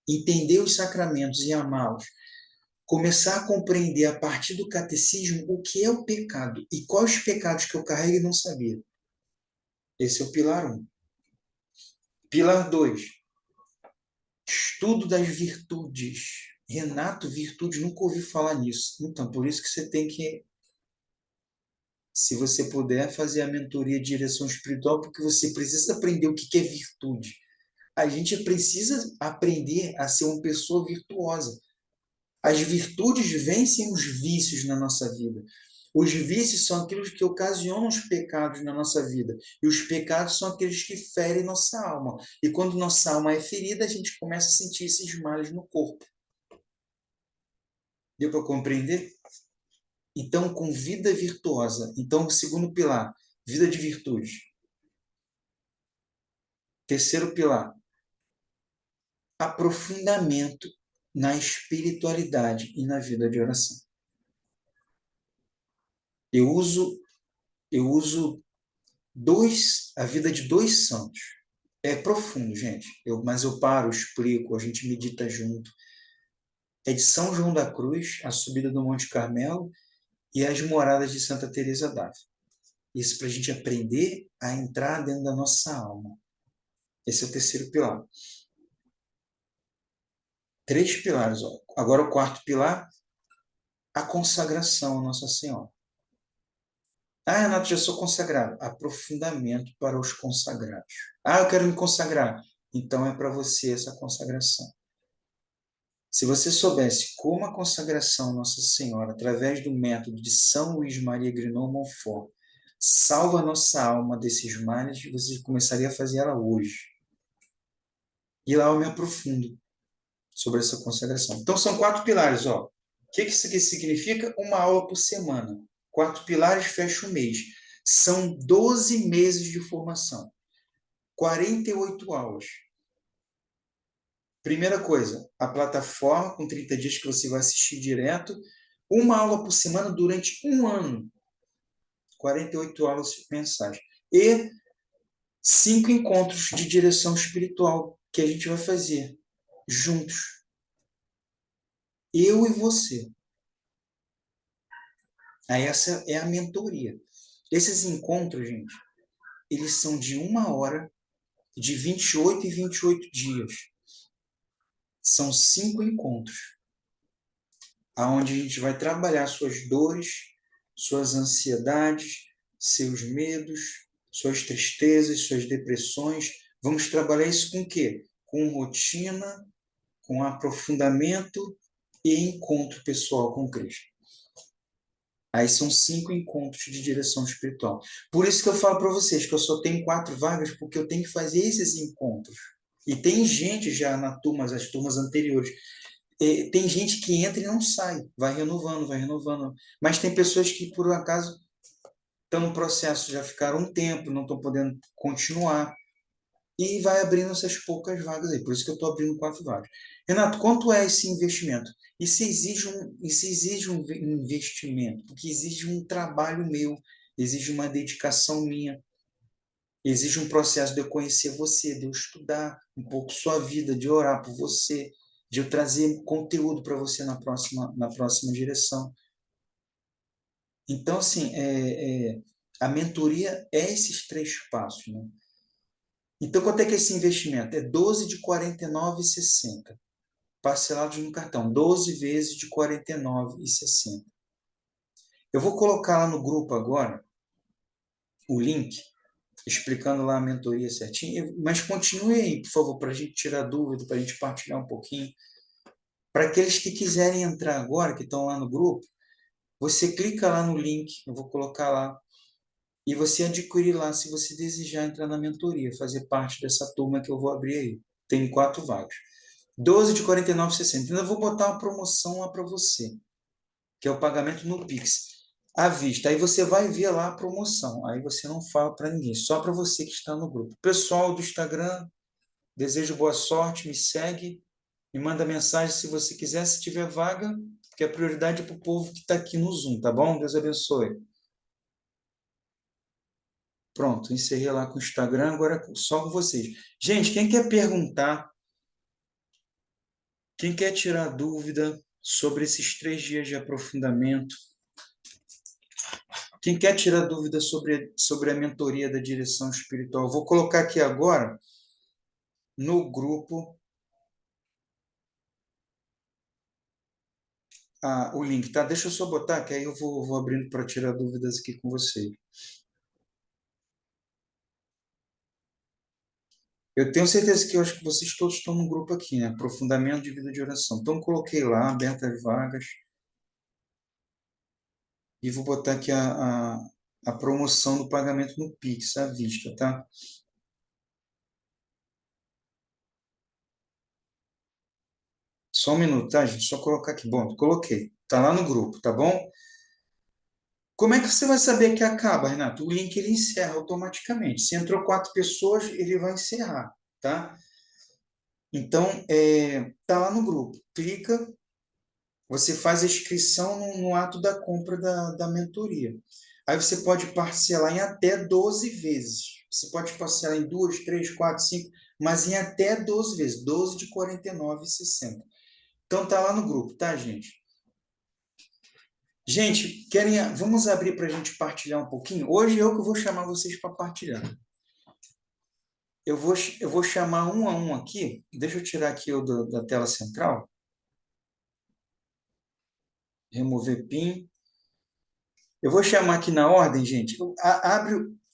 Entender os sacramentos e amá-los. Começar a compreender a partir do catecismo o que é o pecado e quais os pecados que eu carrego e não sabia. Esse é o pilar 1. Pilar 2, estudo das virtudes. Renato, virtude, nunca ouvi falar nisso. Então, por isso que você tem que, se você puder, fazer a mentoria de direção espiritual, porque você precisa aprender o que é virtude. A gente precisa aprender a ser uma pessoa virtuosa. As virtudes vencem os vícios na nossa vida. Os vícios são aqueles que ocasionam os pecados na nossa vida. E os pecados são aqueles que ferem nossa alma. E quando nossa alma é ferida, a gente começa a sentir esses males no corpo. Deu para compreender? Então, com vida virtuosa. Então, o segundo pilar, vida de virtude. Terceiro pilar, aprofundamento na espiritualidade e na vida de oração. Eu uso a vida de 2 santos. É profundo, gente. Mas eu paro, explico, a gente medita junto. É de São João da Cruz, a subida do Monte Carmelo e as moradas de Santa Teresa d'Ávila. Isso para a gente aprender a entrar dentro da nossa alma. Esse é o terceiro pilar. 3 pilares. Ó. Agora o quarto pilar, a consagração a Nossa Senhora. Ah, Renato, já sou consagrado. Aprofundamento para os consagrados. Ah, eu quero me consagrar. Então é para você essa consagração. Se você soubesse como a consagração a Nossa Senhora, através do método de São Luís Maria Grignon Montfort, salva a nossa alma desses males, você começaria a fazer ela hoje. E lá eu me aprofundo sobre essa consagração. Então, são 4 pilares. Ó. O que isso aqui significa? 1 aula por semana. 4 pilares fecha o mês. São 12 meses de formação. 48 aulas. Primeira coisa, a plataforma com 30 dias que você vai assistir direto, 1 aula por semana durante 1 ano. 48 aulas mensais. E 5 encontros de direção espiritual que a gente vai fazer juntos. Eu e você. Aí essa é a mentoria. Esses encontros, gente, eles são de 1 hora, de 28 e 28 dias. São 5 encontros, aonde a gente vai trabalhar suas dores, suas ansiedades, seus medos, suas tristezas, suas depressões. Vamos trabalhar isso com o quê? Com rotina, com aprofundamento e encontro pessoal com Cristo. Aí são 5 encontros de direção espiritual. Por isso que eu falo para vocês que eu só tenho 4 vagas, porque eu tenho que fazer esses encontros. E tem gente já na turma, as turmas anteriores. Tem gente que entra e não sai, vai renovando, vai renovando. Mas tem pessoas que, por um acaso, estão no processo, já ficaram um tempo, não estão podendo continuar. e vai abrindo essas poucas vagas aí. Por isso que eu estou abrindo 4 vagas. Renato, quanto é esse investimento? E se exige um investimento? Porque exige um trabalho meu, exige uma dedicação minha, exige um processo de eu conhecer você, de eu estudar um pouco sua vida, de orar por você, de eu trazer conteúdo para você na próxima direção. Então, assim, a mentoria é esses 3 passos, né? Então, quanto é que é esse investimento? É 12 de 49,60, parcelados no cartão, 12 vezes de 49,60. Eu vou colocar lá no grupo agora o link, explicando lá a mentoria certinho, mas continue aí, por favor, para a gente tirar dúvida, para a gente partilhar um pouquinho. Para aqueles que quiserem entrar agora, que estão lá no grupo, você clica lá no link, eu vou colocar lá, e você adquirir lá, se você desejar entrar na mentoria, fazer parte dessa turma que eu vou abrir aí. Tem 4 vagas. 12 de 49,60. Ainda vou botar uma promoção lá para você, que é o pagamento no Pix, à vista. Aí você vai ver lá a promoção. Aí você não fala para ninguém, só para você que está no grupo. Pessoal do Instagram, desejo boa sorte, me segue, me manda mensagem se você quiser, se tiver vaga, porque a prioridade é para o povo que está aqui no Zoom, tá bom? Deus abençoe. Pronto, encerrei lá com o Instagram, agora só com vocês. Gente, quem quer perguntar, quem quer tirar dúvida sobre esses 3 dias de aprofundamento, quem quer tirar dúvida sobre a mentoria da direção espiritual, vou colocar aqui agora no grupo o link, tá? Deixa eu só botar, que aí eu vou abrindo para tirar dúvidas aqui com vocês. Eu tenho certeza que eu acho que vocês todos estão no grupo aqui, né? Aprofundamento de vida de oração. Então, coloquei lá, abertas vagas, e vou botar aqui a promoção do pagamento no Pix, à vista, tá? Só um minuto, tá, gente? Só colocar aqui. Bom, coloquei. Tá lá no grupo, tá bom? Como é que você vai saber que acaba, Renato? O link ele encerra automaticamente. Se entrou 4 pessoas, ele vai encerrar, tá? Então, tá lá no grupo. Clica, você faz a inscrição no ato da compra da mentoria. Aí você pode parcelar em até 12 vezes. Você pode parcelar em 2, 3, 4, 5, mas em até 12 vezes. 12 de 49,60. Então tá lá no grupo, tá, gente? Gente, vamos abrir para a gente partilhar um pouquinho? Hoje eu que vou chamar vocês para partilhar. Eu vou chamar um a um aqui. Deixa eu tirar aqui o da tela central. Remover PIN. Eu vou chamar aqui na ordem, gente.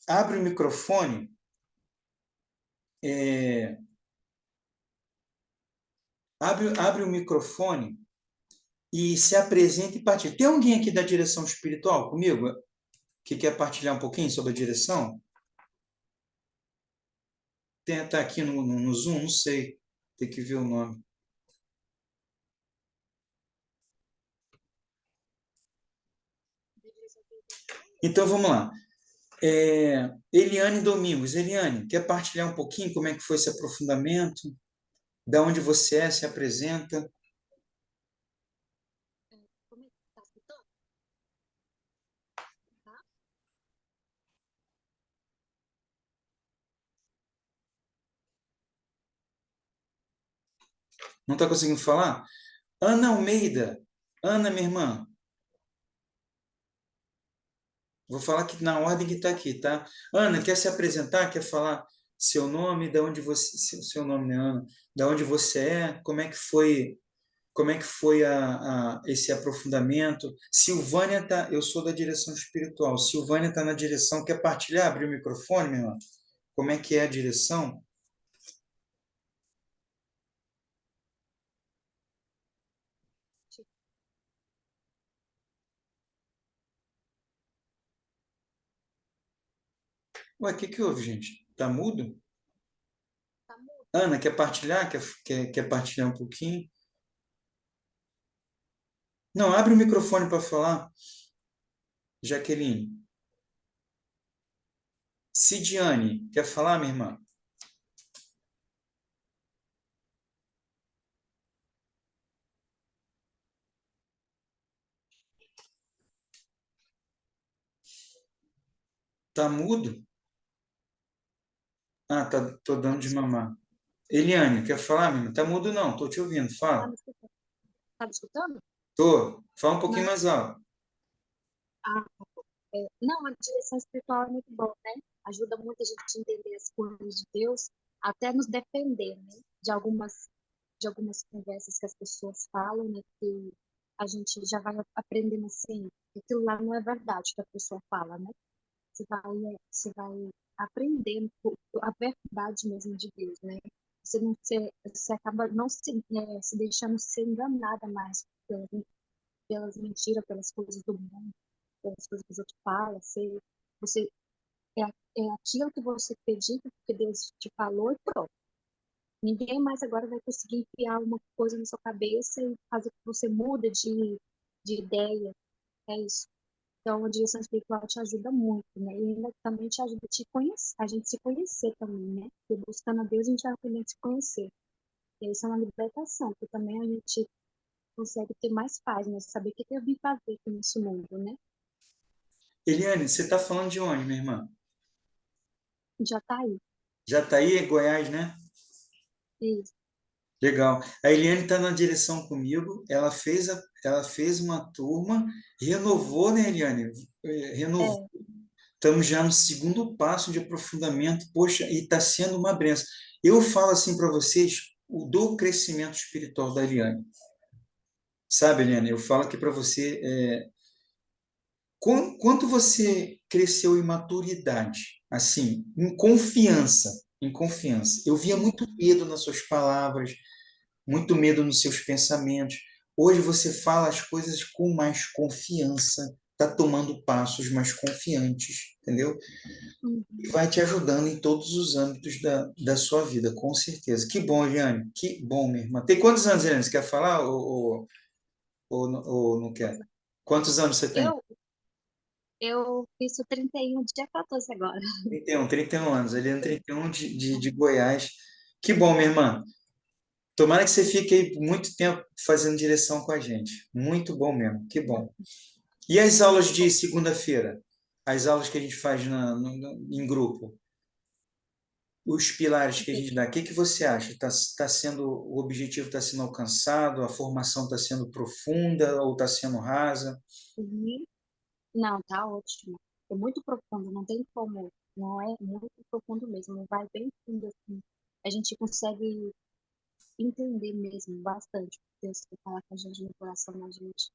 Abre o microfone. é, abre o microfone e se apresenta e partilha. Tem alguém aqui da direção espiritual comigo que quer partilhar um pouquinho sobre a direção? Tá aqui no Zoom? Não sei. Tem que ver o nome. Então vamos lá. Eliane Domingos. Eliane, quer partilhar um pouquinho como é que foi esse aprofundamento? Da onde você se apresenta? Não está conseguindo falar? Ana Almeida. Ana, minha irmã. Vou falar que na ordem que está aqui, tá? Ana, quer se apresentar? Quer falar seu nome, da onde você, seu nome, né, Ana? Da onde você é? Como é que foi esse aprofundamento? Silvânia tá, eu sou da direção espiritual. Silvânia está na direção. Quer partilhar? Abrir o microfone, minha irmã? Como é que é a direção? Ué, o que que houve, gente? Tá mudo? Ana, quer partilhar? Quer partilhar um pouquinho? Não, abre o microfone para falar, Jaqueline. Cidiane, quer falar, minha irmã? Tá mudo? Ah, tô dando de mamar. Eliane, quer falar, menina? Tá mudo não, tô te ouvindo, Tá fala. me escutando? Tá me escutando? Tô, fala um pouquinho Não. mais alto. Ah, não, a direção espiritual é muito boa, né? Ajuda muito a gente a entender as coisas de Deus, até nos defender, né? De algumas conversas que as pessoas falam, né? Que a gente já vai aprendendo assim, que aquilo lá não é verdade que a pessoa fala, né? Você vai aprendendo a verdade mesmo de Deus, né? Você acaba não se deixando ser enganada mais pelas mentiras, pelas coisas do mundo, pelas coisas que os outros falam. Você é, é aquilo que você acredita, porque Deus te falou e pronto. Ninguém mais agora vai conseguir enfiar uma coisa na sua cabeça e fazer que você mude de ideia. É isso. Então, a direção espiritual te ajuda muito, né? E ainda também te ajuda a te conhecer, a gente se conhecer também, né? Porque buscando a Deus, a gente vai aprender a se conhecer. E isso é uma libertação, que também a gente consegue ter mais paz, né? Saber o que eu vim fazer aqui nesse mundo, né? Eliane, você tá falando de onde, minha irmã? Já tá aí. Jataí, é Goiás, né? Isso. Legal. A Eliane está na direção comigo. Ela fez uma turma, renovou, né, Eliane? Renovou. É, Estamos já no segundo passo de aprofundamento. Poxa, e está sendo uma benção. Eu falo assim para vocês do crescimento espiritual da Eliane. Sabe, Eliane? Eu falo aqui para você, quanto você cresceu em maturidade, assim, em confiança, em confiança. Eu via muito medo nas suas palavras, muito medo nos seus pensamentos. Hoje você fala as coisas com mais confiança, está tomando passos mais confiantes, entendeu? E uhum. vai te ajudando em todos os âmbitos da sua vida, com certeza. Que bom, Eliane, que bom, minha irmã. Tem quantos anos, Eliane? Você quer falar ou não quer? Quantos anos você tem? Eu, eu fiz o 31 dia 14 agora. 31 anos. Eliane, 31 de Goiás. Que bom, minha irmã. Tomara que você fique aí muito tempo fazendo direção com a gente. Muito bom mesmo, que bom. E as aulas de segunda-feira? As aulas que a gente faz em grupo? Os pilares que a gente dá, o que que você acha? Tá sendo, o objetivo está sendo alcançado? A formação está sendo profunda ou está sendo rasa? Uhum. Não, tá ótimo. É muito profundo, não tem como. Não é muito profundo mesmo, vai bem fundo assim. A gente consegue entender mesmo bastante o que Deus quer falar com a gente no coração da gente.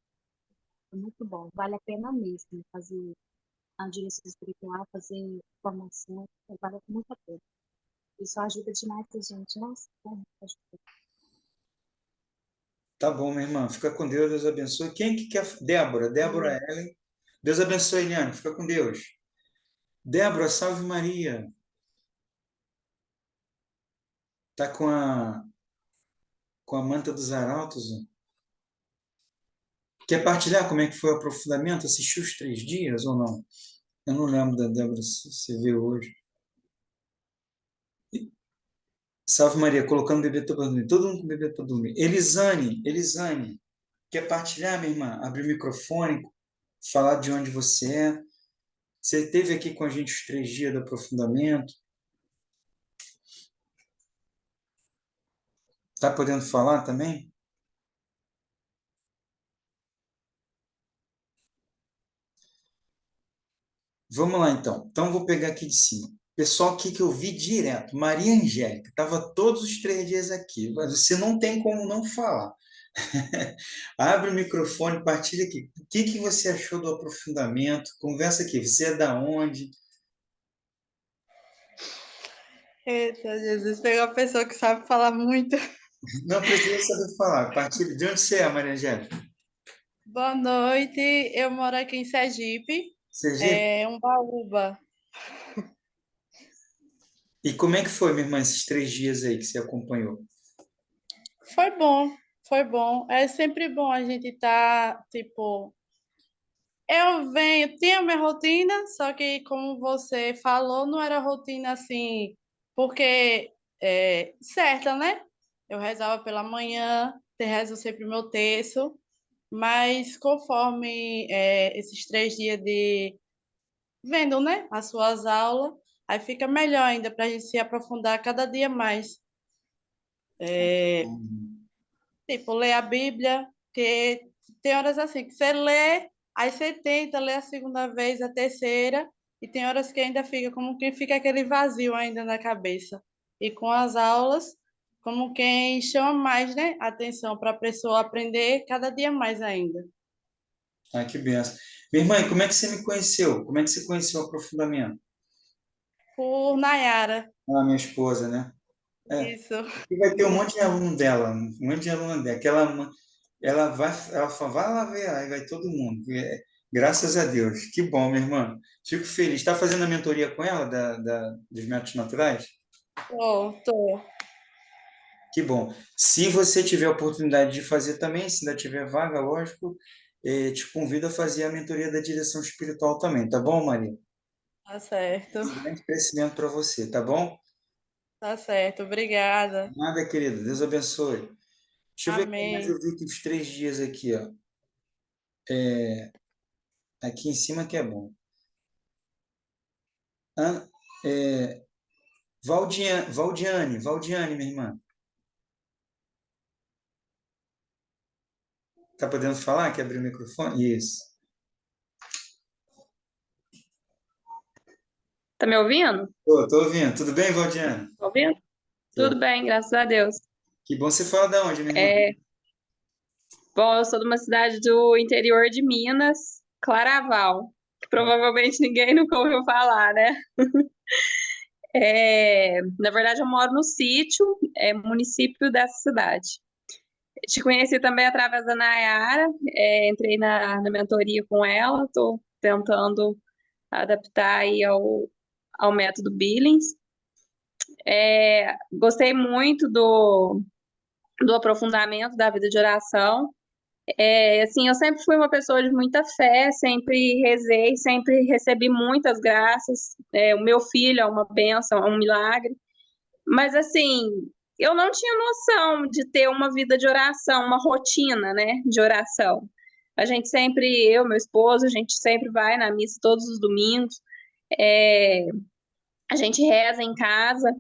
É muito bom. Vale a pena mesmo fazer a direção espiritual, fazer formação. Vale muito a pena. Isso ajuda demais a gente. Nossa, como ajuda. Tá bom, minha irmã. Fica com Deus, Deus abençoe. Quem que quer? Débora, Amém. Ellen. Deus abençoe, Eliane. Fica com Deus. Débora, salve Maria. Tá com a manta dos arautos? Ó. Quer partilhar como é que foi o aprofundamento? Assistiu os 3 dias ou não? Eu não lembro da Débora se você viu hoje. Salve Maria, colocando o bebê para dormir. Todo mundo com o bebê para dormir. Elisane, quer partilhar, minha irmã? Abrir o microfone, falar de onde você é. Você esteve aqui com a gente os 3 dias do aprofundamento. Está podendo falar também? Vamos lá, então. Então, vou pegar aqui de cima. Pessoal aqui que eu vi direto, Maria Angélica, estava todos os 3 dias aqui. Mas você não tem como não falar. Abre o microfone, partilha aqui. O que que você achou do aprofundamento? Conversa aqui. Você é da onde? Eita, Jesus, pegou a pessoa que sabe falar muito. Não precisa saber falar. Partilha. De onde você é, Maria Angélica? Boa noite, eu moro aqui em Sergipe, Sergipe? Umbaúba. E como é que foi, minha irmã, esses 3 dias aí que você acompanhou? Foi bom, foi bom. É sempre bom a gente estar, tipo, eu venho, tinha minha rotina, só que como você falou, não era rotina assim, porque certa, né? Eu rezava pela manhã, rezo sempre o meu terço, mas conforme esses 3 dias vendo, né, as suas aulas, aí fica melhor ainda para a gente se aprofundar cada dia mais. Tipo, ler a Bíblia, que tem horas assim que você lê, aí você tenta ler a segunda vez, a terceira, e tem horas que ainda fica como que fica aquele vazio ainda na cabeça. E com as aulas, como quem chama mais, né, atenção para a pessoa aprender cada dia mais ainda. Ah, que benção. Minha irmã, e como é que você me conheceu? Como é que você conheceu o aprofundamento? Por Nayara, Ah, minha esposa, né? É. isso. E vai ter um monte de aluno dela, um monte de aluno dela, que ela fala, vai lá ver, aí vai todo mundo. Graças a Deus. Que bom, minha irmã. Fico feliz. Está fazendo a mentoria com ela dos métodos naturais? Tô. Que bom. Se você tiver a oportunidade de fazer também, se ainda tiver vaga, lógico, te convido a fazer a mentoria da direção espiritual também, tá bom, Maria? Tá certo. Um grande crescimento para você, tá bom? Tá certo. Obrigada. Nada, querido. Deus abençoe. Deixa eu ver quem mais Amém. eu vi que os 3 dias aqui, ó. Aqui em cima que é bom. Ah, é, Valdiane, minha irmã. Tá podendo falar? Quer abrir o microfone? Isso. Tá me ouvindo? Tô ouvindo. Tudo bem, Valdiane? Tá ouvindo? Tudo Tô. bem, graças a Deus. Que bom. Você fala de onde, minha irmã? É, bom, eu sou de uma cidade do interior de Minas, Claraval, que provavelmente ninguém nunca ouviu falar, né? Na verdade, eu moro no sítio, município dessa cidade. Te conheci também através da Nayara, entrei na mentoria com ela, estou tentando adaptar aí ao método Billings. Gostei muito do aprofundamento da vida de oração. Assim, eu sempre fui uma pessoa de muita fé, sempre rezei, sempre recebi muitas graças. O meu filho é uma bênção, é um milagre. Mas, assim, eu não tinha noção de ter uma vida de oração, uma rotina, né, de oração. A gente sempre, eu, meu esposo, a gente sempre vai na missa todos os domingos. É, a gente reza em casa,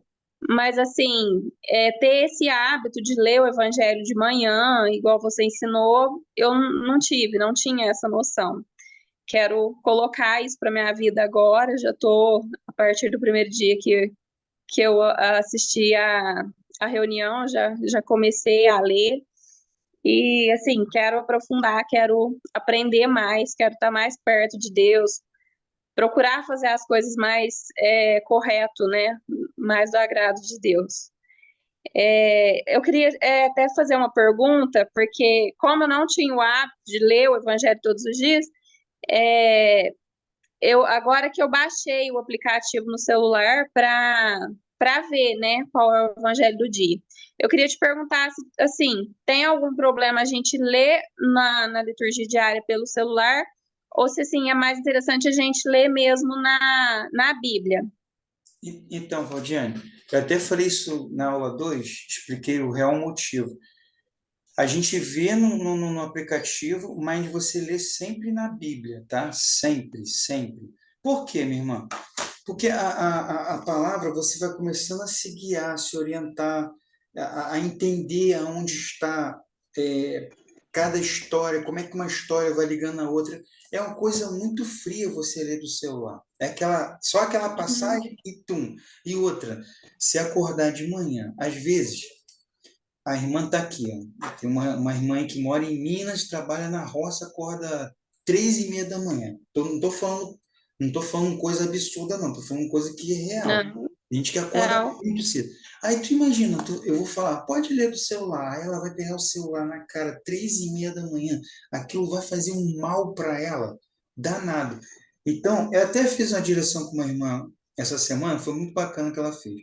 mas assim, ter esse hábito de ler o evangelho de manhã, igual você ensinou, eu não tive, não tinha essa noção. Quero colocar isso para minha vida agora, já estou, a partir do primeiro dia que eu assisti a reunião, já comecei a ler, e assim, quero aprofundar, quero aprender mais, quero estar mais perto de Deus, procurar fazer as coisas mais correto, né? Mais do agrado de Deus. Eu queria até fazer uma pergunta, porque como eu não tinha o hábito de ler o Evangelho todos os dias, é, agora que eu baixei o aplicativo no celular para ver, né, qual é o Evangelho do dia. Eu queria te perguntar se, assim, tem algum problema a gente ler na liturgia diária pelo celular, ou se, assim, é mais interessante a gente ler mesmo na Bíblia? Então, Valdiane, eu até falei isso na aula 2, expliquei o real motivo. A gente vê no aplicativo, mas você lê sempre na Bíblia, tá? Sempre, sempre. Por quê, minha irmã? Porque a palavra você vai começando a se guiar, a se orientar, a entender aonde está cada história, como é que uma história vai ligando a outra. É uma coisa muito fria você ler do celular. É só aquela Uhum. passagem e tum. E outra, se acordar de manhã, às vezes, a irmã está aqui, ó. Tem uma irmã aí que mora em Minas, trabalha na roça, acorda 3h30 da manhã. Não tô falando coisa absurda, não. Tô falando coisa que é real. Não, Tem gente que acorda não, muito cedo. Aí tu imagina, eu vou falar, pode ler do celular. Aí ela vai pegar o celular na cara, 3h30 da manhã. Aquilo vai fazer um mal para ela, danado. Então, eu até fiz uma direção com uma irmã essa semana, foi muito bacana que ela fez.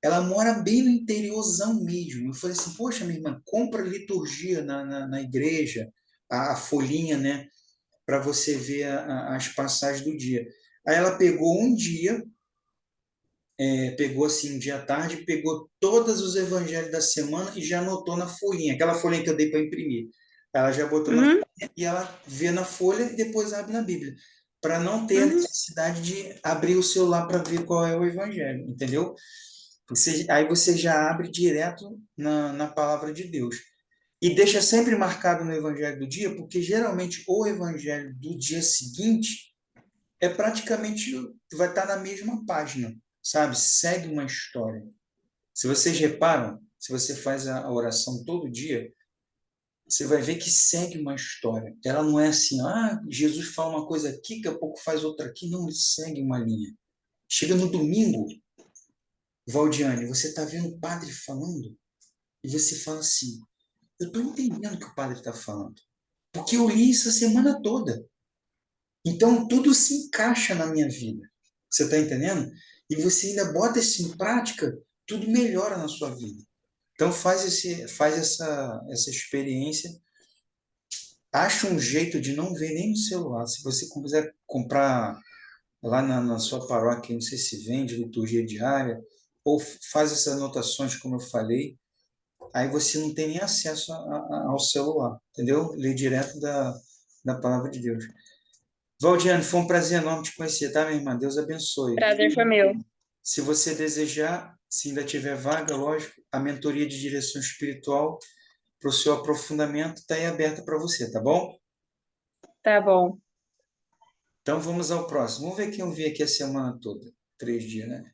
Ela mora bem no interiorzão mesmo. Eu falei assim, poxa, minha irmã, compra liturgia na igreja, a folhinha, né? Para você ver as passagens do dia. Aí ela pegou um dia, pegou assim um dia à tarde, pegou todos os evangelhos da semana e já anotou na folhinha, aquela folhinha que eu dei para imprimir. Ela já botou na uhum, folhinha e ela vê na folha e depois abre na Bíblia. para não ter a Uhum. necessidade de abrir o celular para ver qual é o evangelho, entendeu? Aí você já abre direto na palavra de Deus. E deixa sempre marcado no evangelho do dia, porque geralmente o evangelho do dia seguinte é praticamente, vai estar na mesma página, sabe? Segue uma história. Se vocês reparam, se você faz a oração todo dia, você vai ver que segue uma história. Ela não é assim, Jesus fala uma coisa aqui, daqui a pouco faz outra aqui. Não, ele segue uma linha. Chega no domingo, Valdiane, você está vendo o padre falando e você fala assim, eu estou entendendo o que o padre está falando, porque eu li isso a semana toda. Então, tudo se encaixa na minha vida. Você está entendendo? E você ainda bota isso em prática, tudo melhora na sua vida. Então, faz essa experiência. Acha um jeito de não ver nem no celular. Se você quiser comprar lá na sua paróquia, não sei se vende liturgia diária, ou faz essas anotações, como eu falei, aí você não tem nem acesso ao celular, entendeu? Lê direto da palavra de Deus. Valdiane, foi um prazer enorme te conhecer, tá, minha irmã? Deus abençoe. Prazer foi meu. Se você desejar, se ainda tiver vaga, lógico, a mentoria de direção espiritual para o seu aprofundamento está aí aberta para você, tá bom? Tá bom. Então vamos ao próximo. Vamos ver quem eu vi aqui a semana toda. 3 dias, né?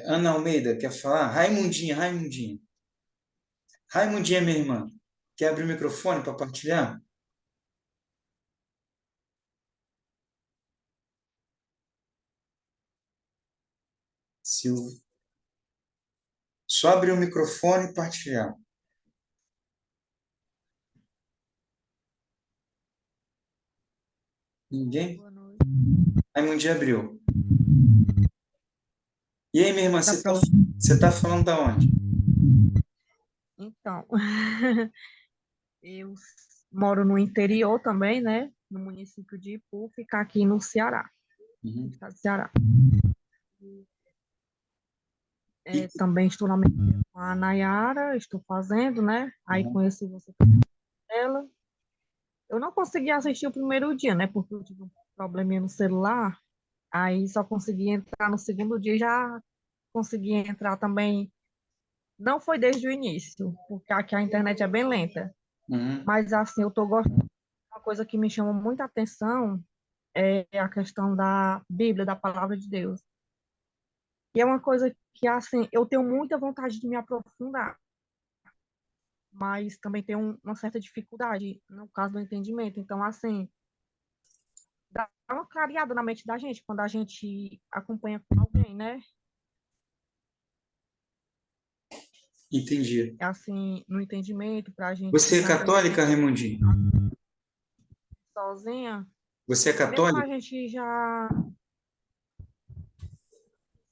Ana Almeida, quer falar? Raimundinha, Raimundinha. Raimundinha, minha irmã. Quer abrir o microfone para partilhar? Só abrir o microfone e partilhar. Ninguém? Boa noite. Raimundinha abriu. E aí, minha irmã, Dá você pra... tá falando da onde? Então, eu moro no interior também, né? No município de Ipu, ficar aqui no Ceará, no Uhum. estado do Ceará. E, Também estou na mentoria com a Nayara, estou fazendo, né? Aí uhum, conheci você também dela. Eu não consegui assistir o primeiro dia, né? Porque eu tive um probleminha no celular. Aí só consegui entrar no segundo dia e já consegui entrar também. Não foi desde o início, porque aqui a internet é bem lenta. uhum. Mas assim, eu tô gostando. Uma coisa que me chama muita atenção é a questão da Bíblia, da palavra de Deus. E é uma coisa que, assim, eu tenho muita vontade de me aprofundar, mas também tenho uma certa dificuldade no caso do entendimento. Então, assim, dá uma clareada na mente da gente quando a gente acompanha com alguém, né? Entendi. Assim, no entendimento, para a gente Você é ficar entendendo católica, Raimundinho? sozinha, Você é mesmo a católica? gente já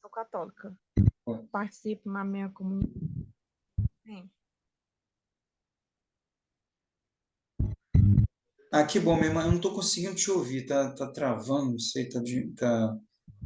sou católica, participo na minha comunidade. Que bom, minha irmã. Eu não estou conseguindo te ouvir. Tá travando, não sei. Tá.